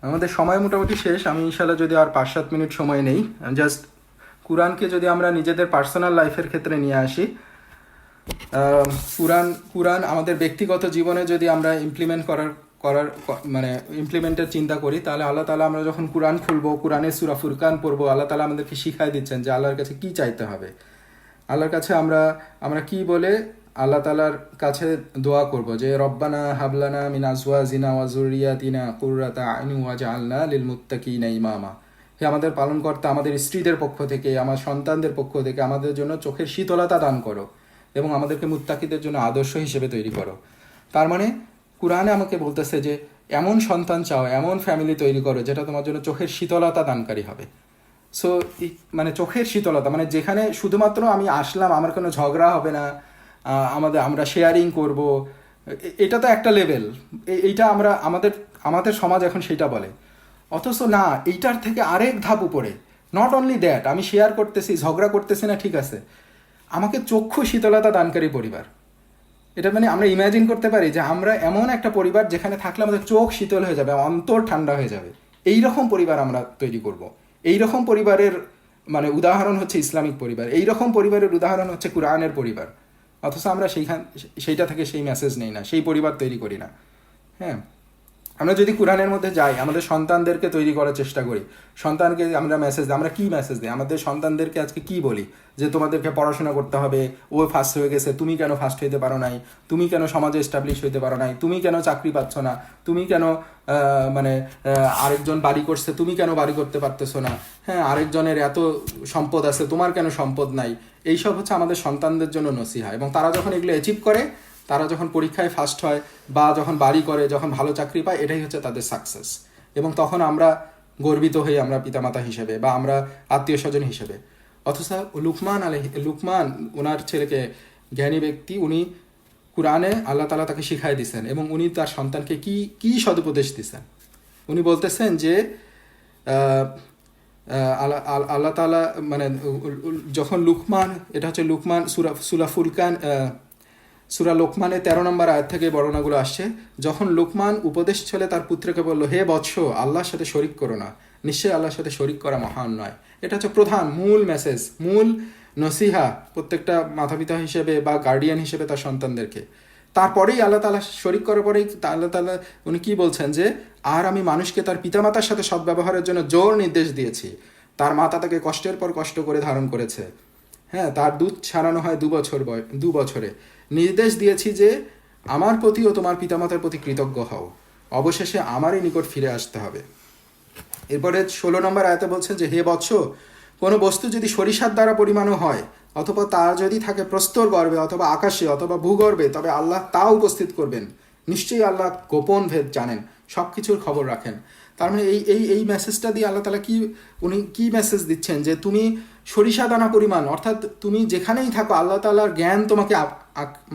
[SPEAKER 1] আমাদের সময় মোটামুটি শেষ। আমি ইনশাল্লাহ যদি আর 5-7 মিনিট সময় নেই, জাস্ট কোরআনকে যদি আমরা নিজেদের পার্সোনাল লাইফের ক্ষেত্রে নিয়ে আসি, কোরআন আমাদের ব্যক্তিগত জীবনে যদি আমরা ইমপ্লিমেন্টের চিন্তা করি, তাহলে আল্লাহ তাআলা, আমরা যখন কোরআন খুলবো, কোরআনের সূরা ফুরকান পড়বো, আল্লাহ তাআলা আমাদেরকে শিখাই দিচ্ছেন যে আল্লাহর কাছে কি চাইতে হবে। আল্লাহর কাছে আমরা কি বলে আল্লাহ তাআলার কাছে দোয়া করব যে রব্বানা হাবলানা মিন আজওয়াজিনা ওয়া যুররিয়াতিনা কুররাতা আইনি ওয়াজআলনা লিল মুত্তাকিনা ইমামা। হে আমাদের পালনকর্তা, আমাদের স্ত্রীদের পক্ষ থেকে, আমার সন্তানদের পক্ষ থেকে আমাদের জন্য চোখের শীতলতা দান করো এবং আমাদেরকে মুত্তাকিদের জন্য আদর্শ হিসেবে তৈরি করো। তার মানে কুরআনে আমাকে বলতেছে যে এমন সন্তান চাও, এমন ফ্যামিলি তৈরি করো যেটা তোমার জন্য চোখের শীতলতা দানকারী হবে। সো মানে চোখের শীতলতা মানে যেখানে শুধুমাত্র আমি আসলাম, আমার কোনো ঝগড়া হবে না, আমরা শেয়ারিং করব, এটা তো একটা লেভেল। এইটা আমাদের সমাজ এখন সেইটা বলে। অথচ না, এইটার থেকে আরেক ধাপ উপরে। নট অনলি দ্যাট, আমি শেয়ার করতেছি, ঝগড়া করতেছি না, ঠিক আছে, আমাকে চক্ষু শীতলতা দানকারী পরিবার। এটা মানে আমরা ইমাজিন করতে পারি যে আমরা এমন একটা পরিবার যেখানে থাকলে আমাদের চোখ শীতল হয়ে যাবে, অন্তর ঠান্ডা হয়ে যাবে। এই রকম পরিবার আমরা তৈরি করব। এই রকম পরিবারের মানে উদাহরণ হচ্ছে ইসলামিক পরিবার, এই রকম পরিবারের উদাহরণ হচ্ছে কোরআনের পরিবার। অথচ আমরা সেইটা থেকে সেই মেসেজ নেই না, সেই পরিবার তৈরি করি না। হ্যাঁ, আমরা যদি কোরআনের মধ্যে যাই, আমাদের সন্তানদেরকে তৈরি করার চেষ্টা করি, সন্তানকে আমরা মেসেজ দিই, আমরা কি মেসেজ দিই আমাদের সন্তানদেরকে? আজকে কি বলি? যে তোমাদেরকে পড়াশোনা করতে হবে, ও ফার্স্ট হয়ে গেছে, তুমি কেন ফার্স্ট হইতে পারো নাই? তুমি কেন সমাজে এস্টাবলিশ হইতে পারো নাই? তুমি কেন চাকরি পাচ্ছ না? তুমি কেন আরেকজন বাড়ি করছে, তুমি কেন বাড়ি করতে পারতেছো না? হ্যাঁ, আরেকজনের এত সম্পদ আছে, তোমার কেন সম্পদ নাই? এইসব হচ্ছে আমাদের সন্তানদের জন্য নসিহা। এবং তারা যখন এগুলো অ্যাচিভ করে, তারা যখন পরীক্ষায় ফার্স্ট হয় বা যখন বাড়ি করে, যখন ভালো চাকরি পায়, এটাই হচ্ছে তাদের সাকসেস। এবং তখন আমরা গর্বিত হই, আমরা পিতামাতা হিসেবে বা আমরা আত্মীয় স্বজন হিসেবে। অথচ লুকমান ওনার ছেলেকে, জ্ঞানী ব্যক্তি, উনি কুরআনে আল্লাহ তাআলা তাকে শিখাই দিচ্ছেন এবং উনি তার সন্তানকে কি সদুপদেশ দিচ্ছেন। উনি বলতেছেন যে আল্লাহ তাআলা মানে যখন লুকমান, এটা হচ্ছে লুকমান সূরা লোকমানের 13 নম্বর আয়াত থেকে বর্ণনাগুলো আসছে। যখন লোকমান উপদেশ ছেলে তার পুত্রকে বলল, হে বৎস, আল্লাহর সাথে শরিক করো না, নিশ্চয়ই আল্লাহর সাথে শরিক করা মহান নয়। এটা হচ্ছে প্রধান মূল মেসেজ, মূল নসিহা প্রত্যেকটা মাতাপিতা হিসেবে বা গার্ডিয়ান হিসেবে তার সন্তানদেরকে। তারপরেই আল্লাহ তাআলা শরিক করার পরেই আল্লাহ তাআলা উনি কি বলছেন যে আর আমি মানুষকে তার পিতামাতার সাথে সদ্ব্যবহারের জন্য জোর নির্দেশ দিয়েছি। তার মাতা তাকে কষ্টের পর কষ্ট করে ধারণ করেছে। হ্যাঁ, তার দুধ ছাড়ানো হয় 2 বছরে। নির্দেশ দিয়েছি যে আমার প্রতি ও তোমার পিতামাতার প্রতি কৃতজ্ঞ হও, অবশেষে আমারই নিকট ফিরে আসতে হবে। এরপরে 16 নম্বর আয়াতে বলছেন যে হে বৎস, কোনো বস্তু যদি সরিষার দ্বারা পরিমাণও হয়, অথবা তা যদি থাকে প্রস্তর গর্ভে অথবা আকাশে অথবা ভূগর্ভে, তবে আল্লাহ তা উপস্থিত করবেন। নিশ্চয়ই আল্লাহ গোপন ভেদ জানেন, সব কিছুর খবর রাখেন। তার মানে এই মেসেজটা দিয়ে আল্লাহ তাআলা উনি কি মেসেজ দিচ্ছেন? যে তুমি সরিষা দানা পরিমাণ, অর্থাৎ তুমি যেখানেই থাকো আল্লাহ তাআলার জ্ঞান তোমাকে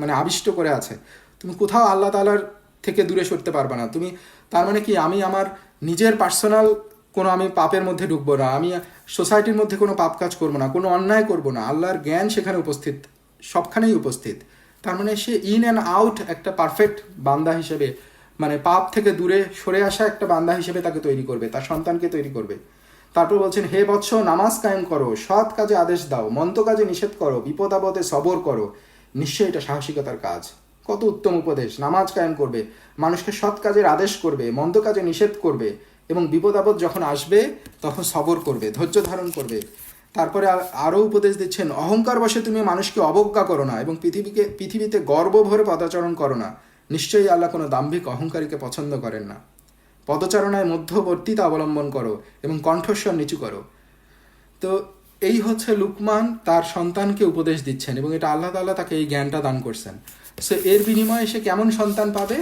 [SPEAKER 1] মানে আবিষ্ট করে আছে। তুমি কোথাও আল্লাহ তাআলার থেকে দূরে সরতে পারবে না। তুমি তার মানে কি, আমি আমার নিজের পার্সোনাল কোনো আমি পাপের মধ্যে ঢুকবো না, আমি সোসাইটির মধ্যে কোনো পাপ কাজ করবো না, কোনো অন্যায় করবো না। আল্লাহর জ্ঞান সেখানে উপস্থিত, সবখানেই উপস্থিত। তার মানে সে ইন অ্যান্ড আউট একটা পারফেক্ট বান্দা হিসেবে মানে পাপ থেকে দূরে সরে আসা একটা বান্দা হিসেবে তাকে তৈরি করবে, তার সন্তানকে তৈরি করবে। তারপর বলছেন, হে বৎস, নামাজ কায়েম করো, সৎ কাজে আদেশ দাও, মন্দ কাজে নিষেধ করো, বিপদ আপদে সবর করো, নিশ্চয়ই এটা সাহসিকতার কাজ। কত উত্তম উপদেশ! নামাজ কায়েম করবে, মানুষকে সৎ কাজের আদেশ করবে, মন্দ কাজে নিষেধ করবে, এবং বিপদ আপদ যখন আসবে তখন সবর করবে, ধৈর্য ধারণ করবে। তারপরে আরও উপদেশ দিচ্ছেন, অহংকার বশে তুমি মানুষকে অবজ্ঞা করো না এবং পৃথিবীতে গর্ব ভরে পদাচরণ করো না। নিশ্চয়ই আল্লাহ কোনো দাম্ভিক অহংকারীকে পছন্দ করেন না। পদচারণায় মধ্যবর্তিতা অবলম্বন করো এবং কণ্ঠস্বর নিচু করো। তো এই হচ্ছে লুকমান তার সন্তানকে উপদেশ দিচ্ছেন, এবং এটা আল্লাহ তাআলা তাকে এই জ্ঞানটা দান করছেন। সো এর বিনিময়ে সে কেমন সন্তান পাবে?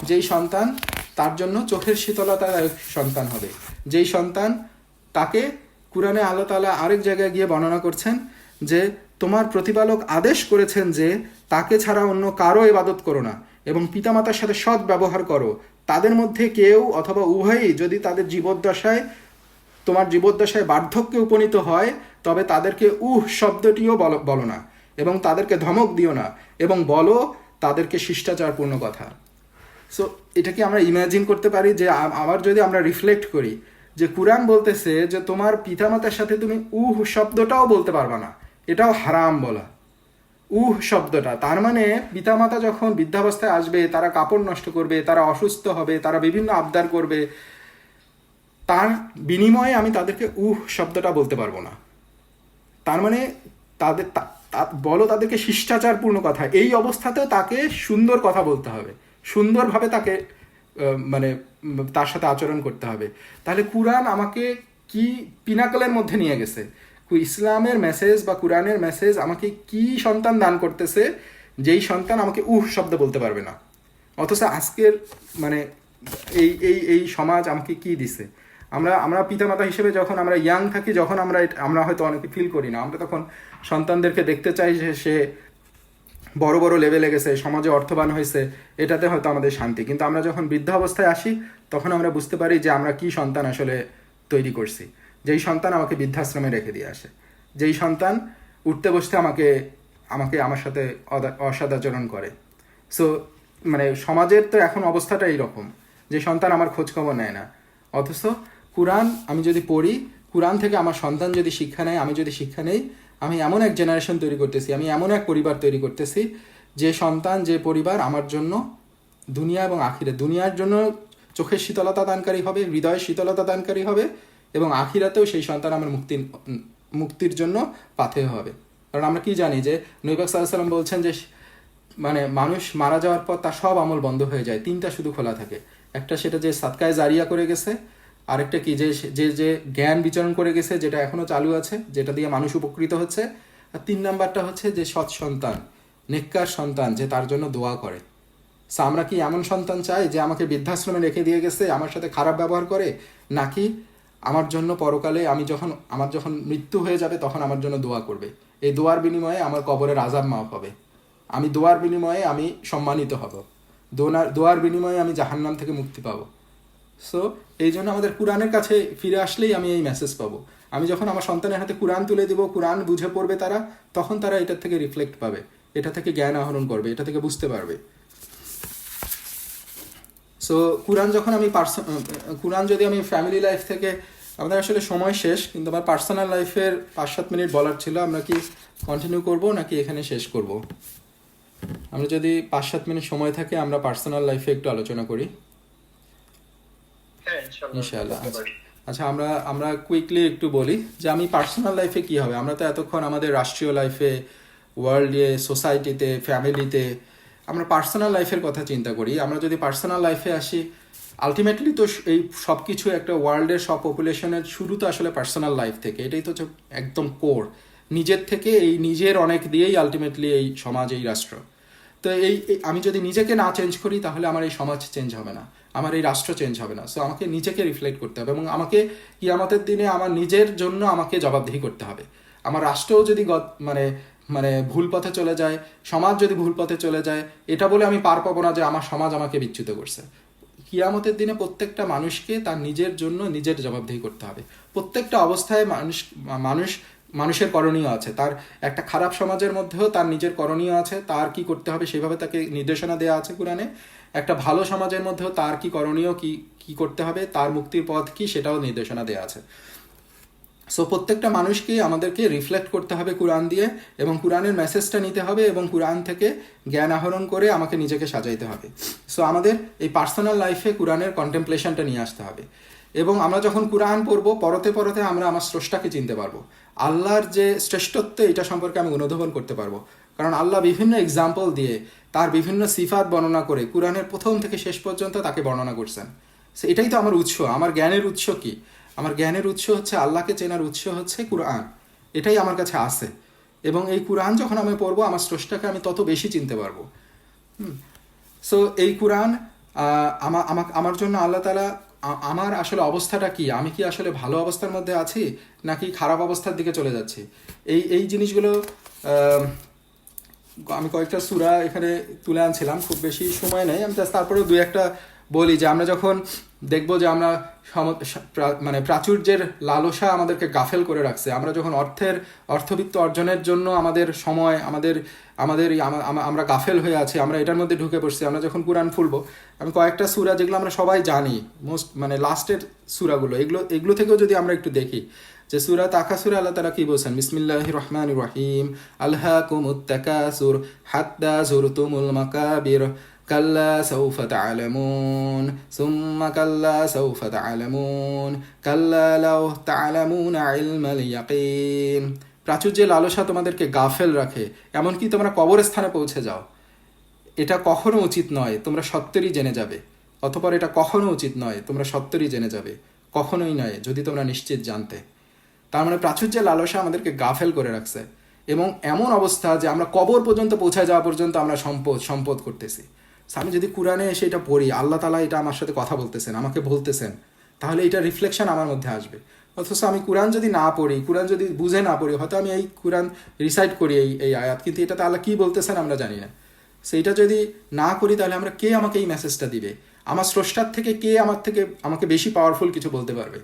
[SPEAKER 1] যেই সন্তান তার জন্য চোখের শীতলতার সন্তান হবে, যেই সন্তান তাকে কুরআনে আল্লাহ তাআলা আরেক জায়গায় গিয়ে বর্ণনা করছেন যে তোমার প্রতিপালক আদেশ করেছেন যে তাকে ছাড়া অন্য কারো ইবাদত করো না এবং পিতামাতার সাথে সৎ ব্যবহার করো। তাদের মধ্যে কেউ অথবা উভয়ই যদি তাদের তোমার জীবদ্দশায় বার্ধক্যে উপনীত হয়, তবে তাদেরকে শব্দটিও বলো না, এবং তাদেরকে ধমক দিও না, এবং বলো তাদেরকে শিষ্টাচারপূর্ণ কথা। সো এটাকে আমরা ইমাজিন করতে পারি যে আবার যদি আমরা রিফ্লেক্ট করি যে কুরআন বলতেছে যে তোমার পিতামাতার সাথে তুমি শব্দটাও বলতে পারবা না, এটাও হারাম বলা। শব্দটা তার মানে পিতামাতা যখন বৃদ্ধাবস্থায় আসবে, তারা কাপড় নষ্ট করবে, তারা অসুস্থ হবে, তারা বিভিন্ন আবদার করবে, তার বিনিময়ে আমি তাদেরকে শব্দটা বলতে পারবো না। তার মানে বলো তাদেরকে শিষ্টাচারপূর্ণ কথা। এই অবস্থাতেও তাকে সুন্দর কথা বলতে হবে, সুন্দরভাবে তাকে মানে তার সাথে আচরণ করতে হবে। তাহলে কুরআন আমাকে কি পিনাকলের মধ্যে নিয়ে গেছে, ইসলামের মেসেজ বা কুরআনের মেসেজ আমাকে কি সন্তান দান করতেছে, যেই সন্তান আমাকে শব্দ বলতে পারবে না। অথচ আজকের মানে এই এই এই সমাজ আমাকে কি দিছে? আমরা পিতামাতা হিসেবে যখন আমরা ইয়াং থাকি, যখন আমরা হয়তো অনেকে ফিল করি না, আমরা তখন সন্তানদেরকে দেখতে চাই যে সে বড় বড় লেভেলে গেছে, সমাজে অর্থবান হয়েছে, এটাতে হয়তো আমাদের শান্তি। কিন্তু আমরা যখন বৃদ্ধাবস্থায় আসি, তখন আমরা বুঝতে পারি যে আমরা কি সন্তান আসলে তৈরি করছি। যেই সন্তান আমাকে বৃদ্ধাশ্রমে রেখে দিয়ে আসে, যেই সন্তান উঠতে বসতে আমার সাথে অসদাচরণ করে। সো মানে সমাজের তো এখন অবস্থাটা এইরকম, যে সন্তান আমার খোঁজখবর নেয় না। অথচ কুরআন আমি যদি পড়ি, কুরআন থেকে আমার সন্তান যদি শিক্ষা নেয়, আমি যদি শিক্ষা নেই, আমি এমন এক জেনারেশন তৈরি করতেছি, আমি এমন এক পরিবার তৈরি করতেছি, যে সন্তান, যে পরিবার আমার জন্য দুনিয়া এবং আখিরাত, দুনিয়ার জন্য চোখের শীতলতা দানকারী হবে, হৃদয়ের শীতলতা দানকারী হবে, এবং আখিরাতেও সেই সন্তান আমার মুক্তির জন্য পাথেয় হবে। কারণ আমরা কি জানি যে নবী পাক সাল্লাল্লাহু আলাইহি ওয়াসাল্লাম বলছেন যে মানে মানুষ মারা যাওয়ার পর তার সব আমল বন্ধ হয়ে যায়, তিনটা শুধু খোলা থাকে। একটা সেটা যে সাদকায়ে জারিয়া করে গেছে, আরেকটা কি যে যে জ্ঞান বিচরণ করে গেছে, যেটা এখনো চালু আছে, যেটা দিয়ে মানুষ উপকৃত হচ্ছে, আর 3 নাম্বারটা হচ্ছে যে সৎ সন্তান, নেককার সন্তান, যে তার জন্য দোয়া করে। সো আমরা কি এমন সন্তান চাই যে আমাকে বৃদ্ধাশ্রমে রেখে দিয়ে গেছে, আমার সাথে খারাপ ব্যবহার করে, নাকি আমার জন্য পরকালে আমার যখন মৃত্যু হয়ে যাবে তখন আমার জন্য দোয়া করবে, এই দোয়ার বিনিময়ে আমার কবরের আযাব মাফ হবে, আমি দোয়ার বিনিময়ে আমি সম্মানিত হব, দোয়ার বিনিময়ে আমি জাহান্নাম থেকে মুক্তি পাবো। সো এই জন্য আমাদের কুরআনের কাছে ফিরে আসলেই আমি এই মেসেজ পাবো। আমি যখন আমার সন্তানের হাতে কুরআন তুলে দিব, কুরআন বুঝে পড়বে তারা, তখন তারা এটার থেকে রিফ্লেক্ট পাবে, এটা থেকে জ্ঞান আহরণ করবে, এটা থেকে বুঝতে পারবে। সো কুরআন যদি আমি ফ্যামিলি লাইফ থেকে, আমাদের আসলে সময় শেষ, কিন্তু আমার পার্সোনাল লাইফের 5-7 মিনিট বলার ছিল। আমরা কি কন্টিনিউ করব নাকি এখানে শেষ করব? আমরা যদি 5-7 মিনিট সময় থাকে, আমরা পার্সোনাল লাইফে একটু আলোচনা করি। ইনশাআল্লাহ। আচ্ছা, আমরা কুইকলি একটু বলি যে আমি পার্সোনাল লাইফে কি হবে। আমরা তো এতক্ষণ আমাদের রাষ্ট্রীয় লাইফে, ওয়ার্ল্ডে, সোসাইটিতে, ফ্যামিলিতে, আমরা পার্সোনাল লাইফের কথা চিন্তা করি। আমরা যদি পার্সোনাল লাইফে আসি, আলটিমেটলি তো এই সব কিছু একটা ওয়ার্ল্ডের সব পপুলেশনের শুরু তো আসলে পার্সোনাল লাইফ থেকে। এটাই তো একদম কোর, নিজের থেকে, এই নিজের অনেক দিয়েই আলটিমেটলি এই সমাজ, এই রাষ্ট্র। তো আমি যদি নিজেকে না চেঞ্জ করি, তাহলে আমার এই সমাজ চেঞ্জ হবে না, আমার এই রাষ্ট্র চেঞ্জ হবে না। সো আমাকে নিজেকে রিফ্লেক্ট করতে হবে, এবং আমাকে কিয়ামতের দিনে আমার নিজের জন্য আমাকে জবাবদিহি করতে হবে। আমার রাষ্ট্রও যদি মানে ভুল পথে চলে যায়, সমাজ যদি ভুল পথে চলে যায়, এটা বলে আমি পার পাবো না যে আমার সমাজ আমাকে বিচ্যুত করছে। কিয়ামতের দিনে প্রত্যেকটা মানুষকে তার নিজের জন্য নিজের জবাবদিহি করতে হবে। প্রত্যেকটা অবস্থায় মানুষ মানুষের করণীয় আছে, তার একটা খারাপ সমাজের মধ্যেও তার নিজের করণীয় আছে, তার কি করতে হবে সেভাবে তাকে নির্দেশনা দেওয়া আছে কোরআনে। একটা ভালো সমাজের মধ্যেও তার কি করণীয়, কি কি করতে হবে, তার মুক্তির পথ কি, সেটাও নির্দেশনা দেওয়া আছে। সো প্রত্যেকটা মানুষকে আমাদেরকে রিফ্লেক্ট করতে হবে কোরআন দিয়ে, এবং কোরআনের মেসেজটা নিতে হবে, এবং কোরআন থেকে জ্ঞান আহরণ করে আমাকে নিজেকে সাজাইতে হবে। সো আমাদের এই পার্সোনাল লাইফে কোরআনের কন্টেমপ্লেশনটা নিয়ে আসতে হবে, এবং আমরা যখন কোরআন পড়বো পরতে পরতে আমরা আমার স্রষ্টাকে চিনতে পারবো, আল্লাহর যে শ্রেষ্ঠত্ব এটা সম্পর্কে আমি অনুধাবন করতে পারবো। কারণ আল্লাহ বিভিন্ন এক্সাম্পল দিয়ে তার বিভিন্ন সিফাত বর্ণনা করে কোরআনের প্রথম থেকে শেষ পর্যন্ত তাকে বর্ণনা করছেন। সো এটাই তো আমার উৎস, আমার জ্ঞানের উৎস কি? আমার জ্ঞানের উৎস হচ্ছে, আল্লাহকে চেনার উৎস হচ্ছে কোরআন। এটাই আমার কাছে আছে, এবং এই কোরআন যখন আমি পড়বো আমার স্রষ্টাকে আমি তত বেশি চিনতে পারবো। সো এই কোরআন আমার জন্য আল্লাহ তাআলা আমার আসলে অবস্থাটা কি, আমি কি আসলে ভালো অবস্থার মধ্যে আছি নাকি খারাপ অবস্থার দিকে চলে যাচ্ছি, এই জিনিসগুলো আমি কয়েকটা সূরা এখানে তুলে আনছিলাম, খুব বেশি সময় নেই, আমি জাস্ট তারপরেও দুই একটা বলি। যে আমরা যখন দেখব যে আমরা মানে প্রাচুর্যের লালসা আমাদেরকে গাফেল করে রাখছে, আমরা যখন অর্থবিত্ত অর্জনের জন্য আমাদের সময় আমরা গাফেল হয়ে আছি, আমরা এটার মধ্যে ঢুকে পড়ছি, আমরা যখন কোরআন খুলবো, আমি কয়েকটা সূরা যেগুলো আমরা সবাই জানি, মানে লাস্টের সূরাগুলো, এগুলো থেকেও যদি আমরা একটু দেখি, যে সূরা তাকাসুর আল্লাহ তাআলা কি বলছেন, বিসমিল্লাহির রহমানির রহিম, আলহাকুমুত তাকাসুর হাত্তা যুরতুমুল মাকাবির কাল্লা সাউফা তা'লামুন সুম্মা কাল্লা সাউফা তা'লামুন কাল্লা লাউ তা'লামুনা ইলমাল ইয়াকিন। প্রাচুর্যের লালসা তোমাদেরকে গাফেল রাখে, এমনকি তোমরা কবরস্থানে পৌঁছে যাও। এটা কখনো উচিত নয়, তোমরা সত্যেরই জেনে যাবে। অতঃপর এটা কখনো উচিত নয়, তোমরা সত্যেরই জেনে যাবে। কখনোই নয়, যদি তোমরা নিশ্চিত জানতে। তার মানে প্রাচুর্যের লালসা আমাদেরকে গাফেল করে রাখছে, এবং এমন অবস্থা যে আমরা কবর পর্যন্ত পৌঁছায় যাওয়া পর্যন্ত আমরা সম্পদ করতেছি। আমি যদি কোরআনে এসে এটা পড়ি, আল্লাহ তাআলা এটা আমার সাথে কথা বলতেছেন, আমাকে বলতেছেন, তাহলে এটা রিফ্লেকশন আমার মধ্যে আসবে। অথচ আমি কোরআন যদি না পড়ি, কোরআন যদি বুঝে না পড়ি, হয়তো আমি এই কোরআন রিসাইট করি এই আয়াত, কিন্তু এটাতে আল্লাহ কী বলতেছেন আমরা জানি না। সেইটা যদি না করি, তাহলে আমরা কে আমাকে এই মেসেজটা দিবে? আমার স্রষ্টার থেকে কে আমাকে বেশি পাওয়ারফুল কিছু বলতে পারবে?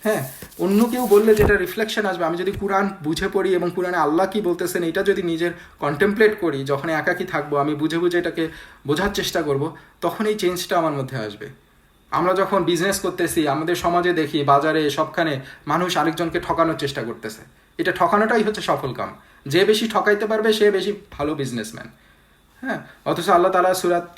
[SPEAKER 1] হ্যাঁ, অন্য কেউ বললে যেটা রিফ্লেকশন আসবে, আমি যদি কোরআন বুঝে পড়ি এবং কোরআনে আল্লাহ কি বলতেছেন এটা যদি নিজের কন্টেমপ্লেট করি, যখন একাকি থাকবো আমি বুঝে এটাকে বোঝার চেষ্টা করব, তখন এই চেঞ্জটা আমার মধ্যে আসবে। আমরা যখন বিজনেস করতেছি, আমাদের সমাজে দেখি, বাজারে, সবখানে মানুষ আরেকজনকে ঠকানোর চেষ্টা করতেছে। এটা ঠকানোটাই হচ্ছে সফল কাম। যে বেশি ঠকাইতে পারবে সে বেশি ভালো বিজনেসম্যান। হ্যাঁ, অথচ আল্লাহ তাআলা সূরাত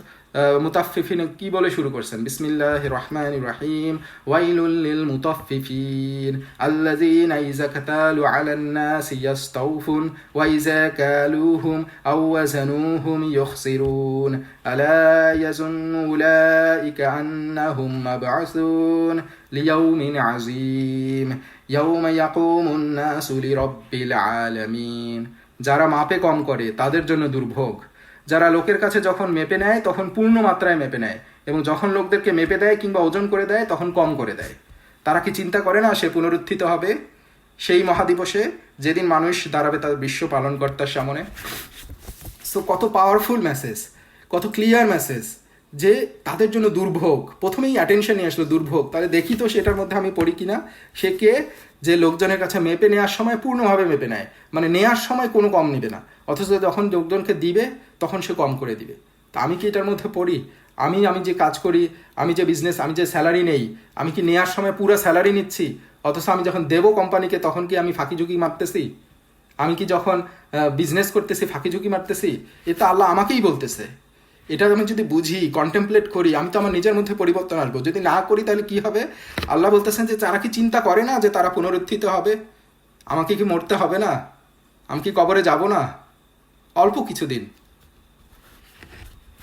[SPEAKER 1] মুতাফফিফিন কি বলে শুরু করছেন, বিসমিল্লাহির রহমানির রহিম, ওয়াইলুল লিল মুতাফফিফিন আল্লাযীনা ইযা কাতালু আলান নাসি ইস্তাউফুন ওয়া ইযা কালুহুম আও ওয়াজানুহুম ইখসিরুন আলা ইয়াজুন্নু উলাইকা আন্নাহুম মাবউসুন লিয়াউমিন আযীম ইয়াউমা ইয়াকুমুন নাসু লিরাব্বিল আলামিন। যারা মাপে কম করে তাদের জন্য দুর্ভোগ, যারা লোকের কাছে যখন মেপে নেয় তখন পূর্ণ মাত্রায় মেপে নেয়, এবং যখন লোকদেরকে মেপে দেয় কিংবা ওজন করে দেয় তখন কম করে দেয়। তারা কি চিন্তা করে না সে পুনরুত্থিত হবে সেই মহাদিবসে, যেদিন মানুষ দাঁড়াবে তার বিশ্ব পালনকর্তার সামনে? সো কত পাওয়ারফুল মেসেজ, কত ক্লিয়ার মেসেজ, যে তাদের জন্য দুর্ভোগ। প্রথমেই অ্যাটেনশন নিয়ে আসলো দুর্ভোগ, তাহলে দেখি তো সেটার মধ্যে আমি পড়ি কিনা। সে কে? যে লোকজনের কাছে মেপে নেওয়ার সময় পূর্ণভাবে মেপে নেয়, মানে নেওয়ার সময় কোনো কম নেবে না, অথচ যখন লোকজনকে দিবে তখন সে কম করে দিবে। তা আমি কি এটার মধ্যে পড়ি? আমি যে কাজ করি, আমি যে বিজনেস, আমি যে স্যালারি নেই, আমি কি নেওয়ার সময় পুরো স্যালারি নিচ্ছি, অথচ আমি যখন দেবো কোম্পানিকে তখন কি আমি ফাঁকি ঝুঁকি মারতেছি? আমি কি যখন বিজনেস করতেছি ফাঁকি ঝুঁকি মারতেছি? এটা আল্লাহ আমাকেই বলতেছে। এটা আমি যদি বুঝি, কন্টেমপ্লেট করি, আমি তো আমার নিজের মধ্যে পরিবর্তন আসবো। যদি না করি তাহলে কি হবে? আল্লাহ বলতেছেন যে তারা কি চিন্তা করে না যে তারা পুনরুত্থিত হবে? আমাকে কি মরতে হবে না? আমি কি কবরে যাব না অল্প কিছুদিন?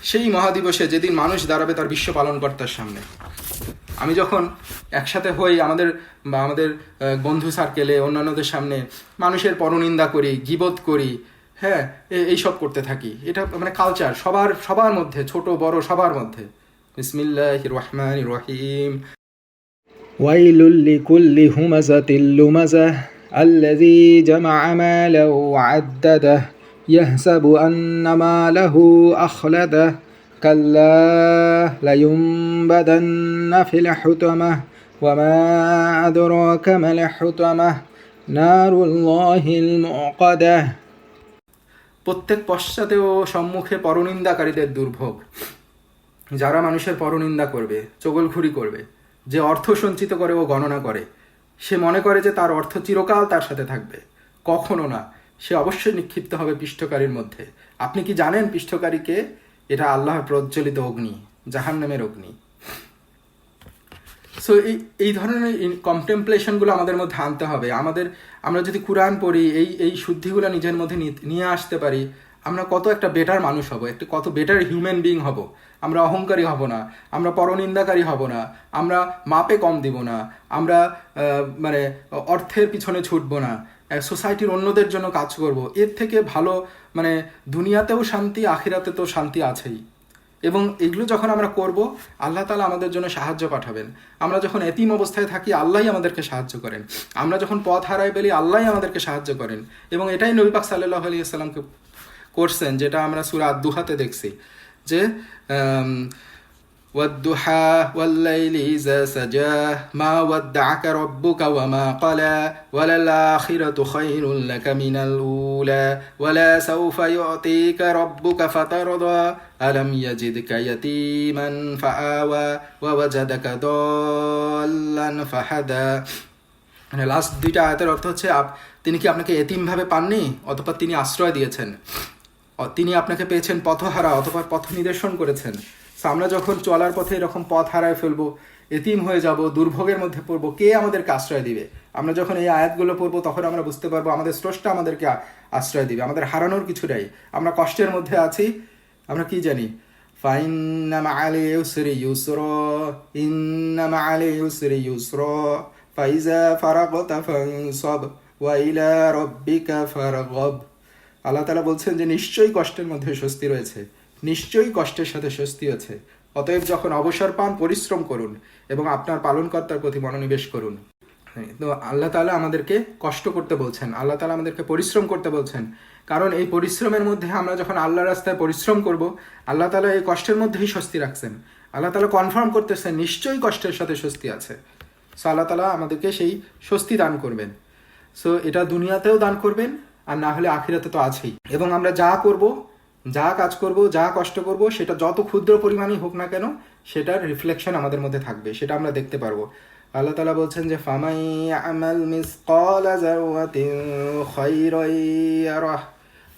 [SPEAKER 1] সেই মহাদিবসে যেদিন মানুষ দাঁড়াবে তার বিশ্ব পালনকর্তার সামনে, আমি যখন একসাথে হই আমাদের বন্ধু সার্কেলে, অন্যান্যদের সামনে মানুষের পরনিন্দা করি, গীবত করি, হ্যাঁ, এইসব করতে থাকি, এটা মানে কালচার সবার মধ্যে, ছোট বড় সবার মধ্যে। বিসমিল্লাহির রহমানির রহিম।
[SPEAKER 2] ওয়াইলুল লিকুল্লি হুমাযাতিল লুমাযাহ আল্লাযী জামা'a মালাহু ওয়া'আদ্দাদাহ ইয়াহসাবু আন্না মালাহু আখলাদাহ কাল্লা লায়ুনবাদান্না ফিল হুতামাহ ওয়া মা আদরাকা মাল হুতামাহ نار الله الموقدة
[SPEAKER 1] প্রত্যেক পশ্চাতে ও সম্মুখে পরনিন্দাকারীদের দুর্ভোগ, যারা মানুষের পরনিন্দা করবে, চগলখুরি করবে, যে অর্থ সঞ্চিত করে ও গণনা করে, সে মনে করে যে তার অর্থ চিরকাল তার সাথে থাকবে। কখনো না, সে অবশ্যই নিক্ষিপ্ত হবে পৃষ্ঠকারীর মধ্যে। আপনি কি জানেন পৃষ্ঠকারীকে? এটা আল্লাহর প্রজ্বলিত অগ্নি, জাহান্নামের অগ্নি। সো এই ধরনের কন্টেমপ্লেশনগুলো আমাদের মধ্যে আনতে হবে। আমরা যদি কোরআন পড়ি, এই শুদ্ধিগুলো নিজের মধ্যে নিয়ে আসতে পারি, আমরা কত একটা বেটার মানুষ হব, একটা কত বেটার হিউম্যান বিং হব। আমরা অহংকারী হব না, আমরা পরনিন্দাকারী হব না, আমরা মাপে কম দিব না, আমরা মানে অর্থের পিছনে ছুটবো না, সোসাইটির অন্যদের জন্য কাজ করব। এর থেকে ভালো মানে দুনিয়াতেও শান্তি, আখিরাতে তো শান্তি আছেই। এবং এগুলো যখন আমরা করব, আল্লাহ তাআলা আমাদের জন্য সাহায্য পাঠাবেন। আমরা যখন এতিম অবস্থায় থাকি, আল্লাহই আমাদেরকে সাহায্য করেন। আমরা যখন পথ হারাই ফেলি, আল্লাহই আমাদেরকে সাহায্য করেন। এবং এটাই নবী পাক সাল্লাল্লাহু আলাইহি ওয়াসাল্লামকে করছেন, যেটা আমরা সূরা আদ-দুহাতে দেখছি, যে والضحى والليل إذا سجى ما ودعك ربك وما قلى وللآخرة خير لك من الأولى ولسوف يعطيك ربك فترضى ألم يجدك يتيما فآوى ووجدك ضالا فهدى। মানে লাস্ট দুইটা আয়াতের অর্থ হচ্ছে, তিনি কি আপনাকে এতিমভাবে পাননি, অথবা তিনি আশ্রয় দিয়েছেন, তিনি আপনাকে পেয়েছেন পথহারা, অথবা পথ নির্দেশন করেছেন। আমরা যখন চলার পথে এরকম পথ হারায় ফেলবো, এতিম হয়ে যাব, দুর্ভোগের মধ্যে পড়বো, কে আমাদেরকে আশ্রয় দিবে? আমরা যখন এই আয়াতগুলো পড়বো, তখন আমরা বুঝতে পারবো আমাদের স্রষ্টা আমাদেরকে আশ্রয় দিবে। আমাদের হারানোর কিছু নেই। আমরা কষ্টের মধ্যে আছি, আমরা কি জানি? ফাইন্না মা'আল ইউসরি ইউসরা, ইন্না মা'আল ইউসরি ইউসরা, ফাইজা ফারাগতা ফানসাব, ওয়া ইলা রাব্বিকা ফারগাব। আল্লাহ তাআলা বলছেন যে নিশ্চয়ই কষ্টের মধ্যে স্বস্তি রয়েছে, নিশ্চয়ই কষ্টের সাথে স্বস্তি আছে। অতএব যখন অবসর পান, পরিশ্রম করুন এবং আপনার পালনকর্তার প্রতি মনোনিবেশ করুন। তো আল্লাহ তাআলা আমাদেরকে কষ্ট করতে বলছেন, আল্লাহ তাআলা আমাদেরকে পরিশ্রম করতে বলছেন। কারণ এই পরিশ্রমের মধ্যে আমরা যখন আল্লাহর রাস্তায় পরিশ্রম করব, আল্লাহ তাআলা এই কষ্টের মধ্যেই স্বস্তি রাখছেন। আল্লাহ তাআলা কনফার্ম করতেছেন নিশ্চয়ই কষ্টের সাথে স্বস্তি আছে। সো আল্লাহ তাআলা আমাদেরকে সেই স্বস্তি দান করবেন। সো এটা দুনিয়াতেও দান করবেন, আর না হলে আখিরাতে তো আছেই। এবং আমরা যা করব, যা কাজ করব, যা কষ্ট করব, সেটা যত ক্ষুদ্র পরিমাণই হোক না কেন, সেটার রিফ্লেকশন আমাদের মধ্যে থাকবে, সেটা আমরা দেখতে পারবো। আল্লাহ তাআলা বলছেন যে ফামাই আমাল মিসকালা যাররাতিন খায়রান ইয়ারাহ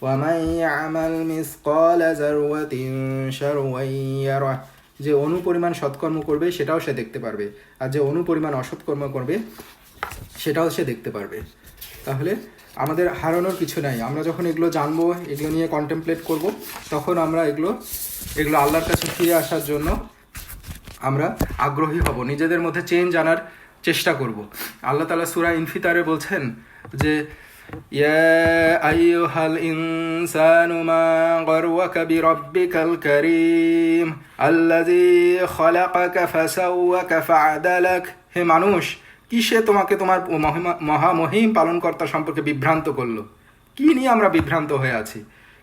[SPEAKER 1] ওয়া মাই আমাল মিসকালা যাররাতিন শাররান ইয়ারাহ। যে অনুপরিমাণ সৎকর্ম করবে সেটাও সে দেখতে পারবে, আর যে অনুপরিমাণ অসৎকর্ম করবে সেটাও সে দেখতে পারবে। তাহলে আমাদের হারানোর কিছু নাই। আমরা যখন এগুলো জানবো, এগুলো নিয়ে কন্টেমপ্লেট করব, তখন আমরা এগুলো আল্লাহর কাছে ফিরে আসার জন্য আমরা আগ্রহী হব, নিজেদের মধ্যে চেঞ্জ আনার চেষ্টা করব। আল্লাহ তাআলা সূরা ইনফিতারে বলছেন যে ইয়া আইয়ুহাল ইনসানু মা গারওয়াকা বিরাব্বিকাল কারীম আল্লাযী খালাকাকা ফাসাওয়াকা ফাআদালাক। হে মানুষ, কিসে তোমাকে তোমার মহামহিম পালনকর্তা সম্পর্কে বিভ্রান্ত করলো? কি নিয়ে আমরা বিভ্রান্ত হয়ে আছি?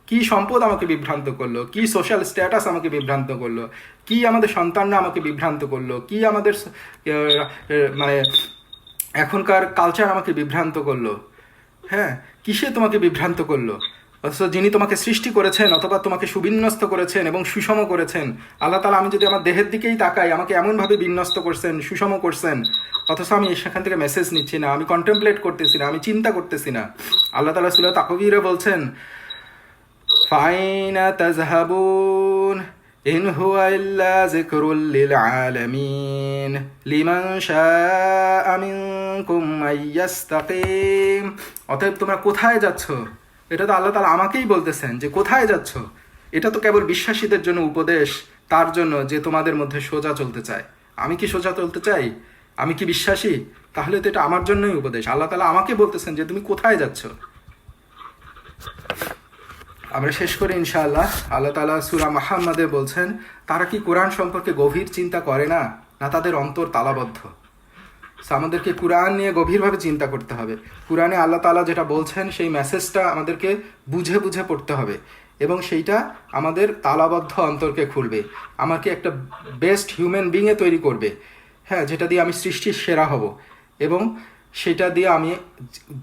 [SPEAKER 1] কি সম্পদ আমাকে বিভ্রান্ত করলো? কি সোশ্যাল স্ট্যাটাস আমাকে বিভ্রান্ত করলো? কি আমাদের সন্তানরা আমাকে বিভ্রান্ত করলো? কি আমাদের মানে এখনকার কালচার আমাকে বিভ্রান্ত করলো? হ্যাঁ, কিসে তোমাকে বিভ্রান্ত করলো? অথচ যিনি তোমাকে সৃষ্টি করেছেন, অথবা তোমাকে সুবিন্যস্ত করেছেন এবং সুষম করেছেন, আল্লাহ তাআলা, আমি যদি আমার দেহের দিকেই তাকাই, আমাকে এমনভাবে বিন্যস্ত করছেন, সুষম করছেন, অথচ আমি সেখান থেকে মেসেজ নিচ্ছি না, আমি কন্টেমপ্লেট করতেছি না, আমি চিন্তা করতেছি না। আল্লাহ তাআলা সূরা তাকবীরে বলছেন ফাইনা তাযহাবুন ইন হুয়া ইল্লা যিকরুল লিল আলামিন লিমান শাআ মিনকুম আইয়াস্তাকিম। অতএব তোমরা কোথায় যাচ্ছ? এটা তো আল্লাহ তাআলা আমাকেই বলতেছেন যে কোথায় যাচ্ছ। এটা তো কেবল বিশ্বাসীদের জন্য উপদেশ, তার জন্য যে তোমাদের মধ্যে সোজা চলতে চায়। আমি কি সোজা চলতে চাই? আমি কি বিশ্বাসী? তাহলে তো এটা আমার জন্যই উপদেশ। আল্লাহ তাআলা আমাকে বলতেছেন যে তুমি কোথায় যাচ্ছ। আমরা শেষ করে ইনশাআল্লাহ, আল্লাহ তাআলা সূরা মুহাম্মাদে বলছেন, তারা কি কোরআন সম্পর্কে গভীর চিন্তা করে না, না তাদের অন্তর তালাবদ্ধ? আমাদেরকে কোরআন নিয়ে গভীরভাবে চিন্তা করতে হবে। কোরআনে আল্লাহ তাআলা যেটা বলছেন, সেই মেসেজটা আমাদেরকে বুঝে বুঝে পড়তে হবে, এবং সেইটা আমাদের তালাবদ্ধ অন্তরকে খুলবে, আমাকে একটা বেস্ট হিউম্যান বিংয়ে তৈরি করবে। হ্যাঁ, যেটা দিয়ে আমি সৃষ্টির সেরা হব। এবং সেটা দিয়ে আমি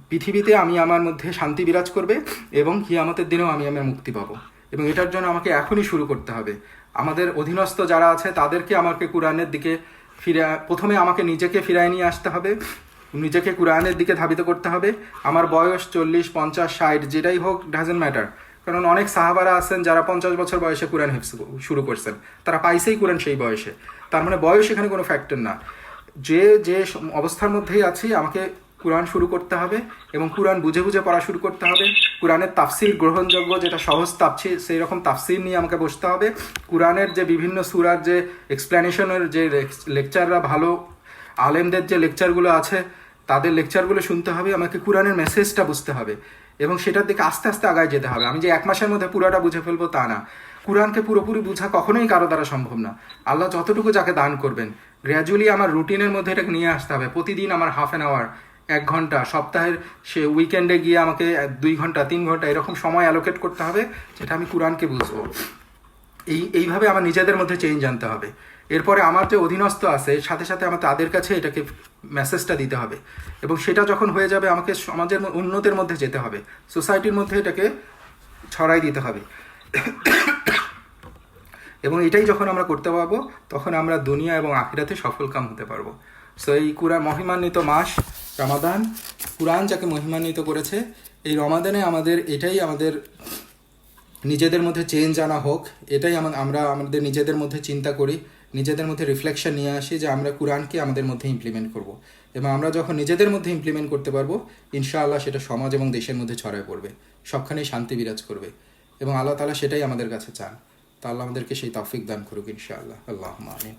[SPEAKER 1] পৃথিবীতে আমি আমার মধ্যে শান্তি বিরাজ করবে এবং কিয়ামতের দিনেও আমি আমার মুক্তি পাবো। এবং এটার জন্য আমাকে এখনই শুরু করতে হবে। আমাদের অধীনস্থ যারা আছে তাদেরকে আমাকে কোরআনের দিকে প্রথমে আমাকে নিজেকে ফিরায় নিয়ে আসতে হবে, নিজেকে কোরআনের দিকে ধাবিত করতে হবে। আমার বয়স 40, 50, 60 যেটাই হোক, ডাজেন্ট ম্যাটার। কারণ অনেক সাহাবারা আছেন যারা 50 বছর বয়সে কোরআন হিফজ শুরু করছেন, তারা পাইছেই কোরআন সেই বয়সে। তার মানে বয়স এখানে কোনো ফ্যাক্টর না। যে যে অবস্থার মধ্যেই আছি আমাকে কোরআন শুরু করতে হবে এবং কোরআন বুঝে বুঝে পড়া শুরু করতে হবে। কোরআনের তাফসির গ্রহণযোগ্য, যেটা সহজ তাফসির, সেই রকম তাফসির নিয়ে আমাকে বসতে হবে। কোরআনের যে বিভিন্ন সূরার যে এক্সপ্লেনেশনের যে লেকচাররা, ভালো আলেমদের যে লেকচারগুলো আছে তাদের লেকচারগুলো শুনতে হবে। আমাকে কোরআনের মেসেজটা বুঝতে হবে এবং সেটার দিকে আস্তে আস্তে আগায় যেতে হবে। আমি যে 1 মাসের মধ্যে পুরোটা বুঝে ফেলবো তা না। কোরআনকে পুরোপুরি বোঝা কখনোই কারো দ্বারা সম্ভব না। আল্লাহ যতটুকু যাকে দান করবেন, গ্র্যাজুয়ালি আমার রুটিনের মধ্যে এটাকে নিয়ে আসতে হবে। প্রতিদিন আমার হাফ অ্যান আওয়ার, 1 ঘন্টা, সপ্তাহের সে উইকেন্ডে গিয়ে আমাকে 2 ঘন্টা 3 ঘন্টা এরকম সময় অ্যালোকেট করতে হবে, যেটা আমি কোরআনকে বুঝবো। এইভাবে আমার নিজেদের মধ্যে চেঞ্জ আনতে হবে। এরপরে আমার যে অধীনস্থ আছে সাথে সাথে আমার তাদের কাছে এটাকে মেসেজটা দিতে হবে এবং সেটা যখন হয়ে যাবে আমাকে সমাজের উন্নতির মধ্যে যেতে হবে, সোসাইটির মধ্যে এটাকে ছড়াই দিতে হবে। এবং এটাই যখন আমরা করতে পারবো তখন আমরা দুনিয়া এবং আখিরাতে সফল কাম হতে পারবো। সো এই কোরআন মহিমান্বিত মাস রমাদান, কোরআন যাকে মহিমান্বিত করেছে, এই রমাদানে এটাই আমাদের নিজেদের মধ্যে চেঞ্জ আনা হোক। এটাই আমরা আমাদের নিজেদের মধ্যে চিন্তা করি, নিজেদের মধ্যে রিফ্লেকশন নিয়ে আসি যে আমরা কোরআনকে আমাদের মধ্যে ইমপ্লিমেন্ট করব। এবং আমরা যখন নিজেদের মধ্যে ইমপ্লিমেন্ট করতে পারবো, ইনশাআল্লাহ সেটা সমাজ এবং দেশের মধ্যে ছড়ায় পড়বে, সবখানেই শান্তি বিরাজ করবে এবং আল্লাহ তাআলা সেটাই আমাদের কাছে চান। তা আল্লাহ আমাদেরকে সেই তৌফিক দান করুক ইনশাআল্লাহ। আল্লাহুম্মা আমিন।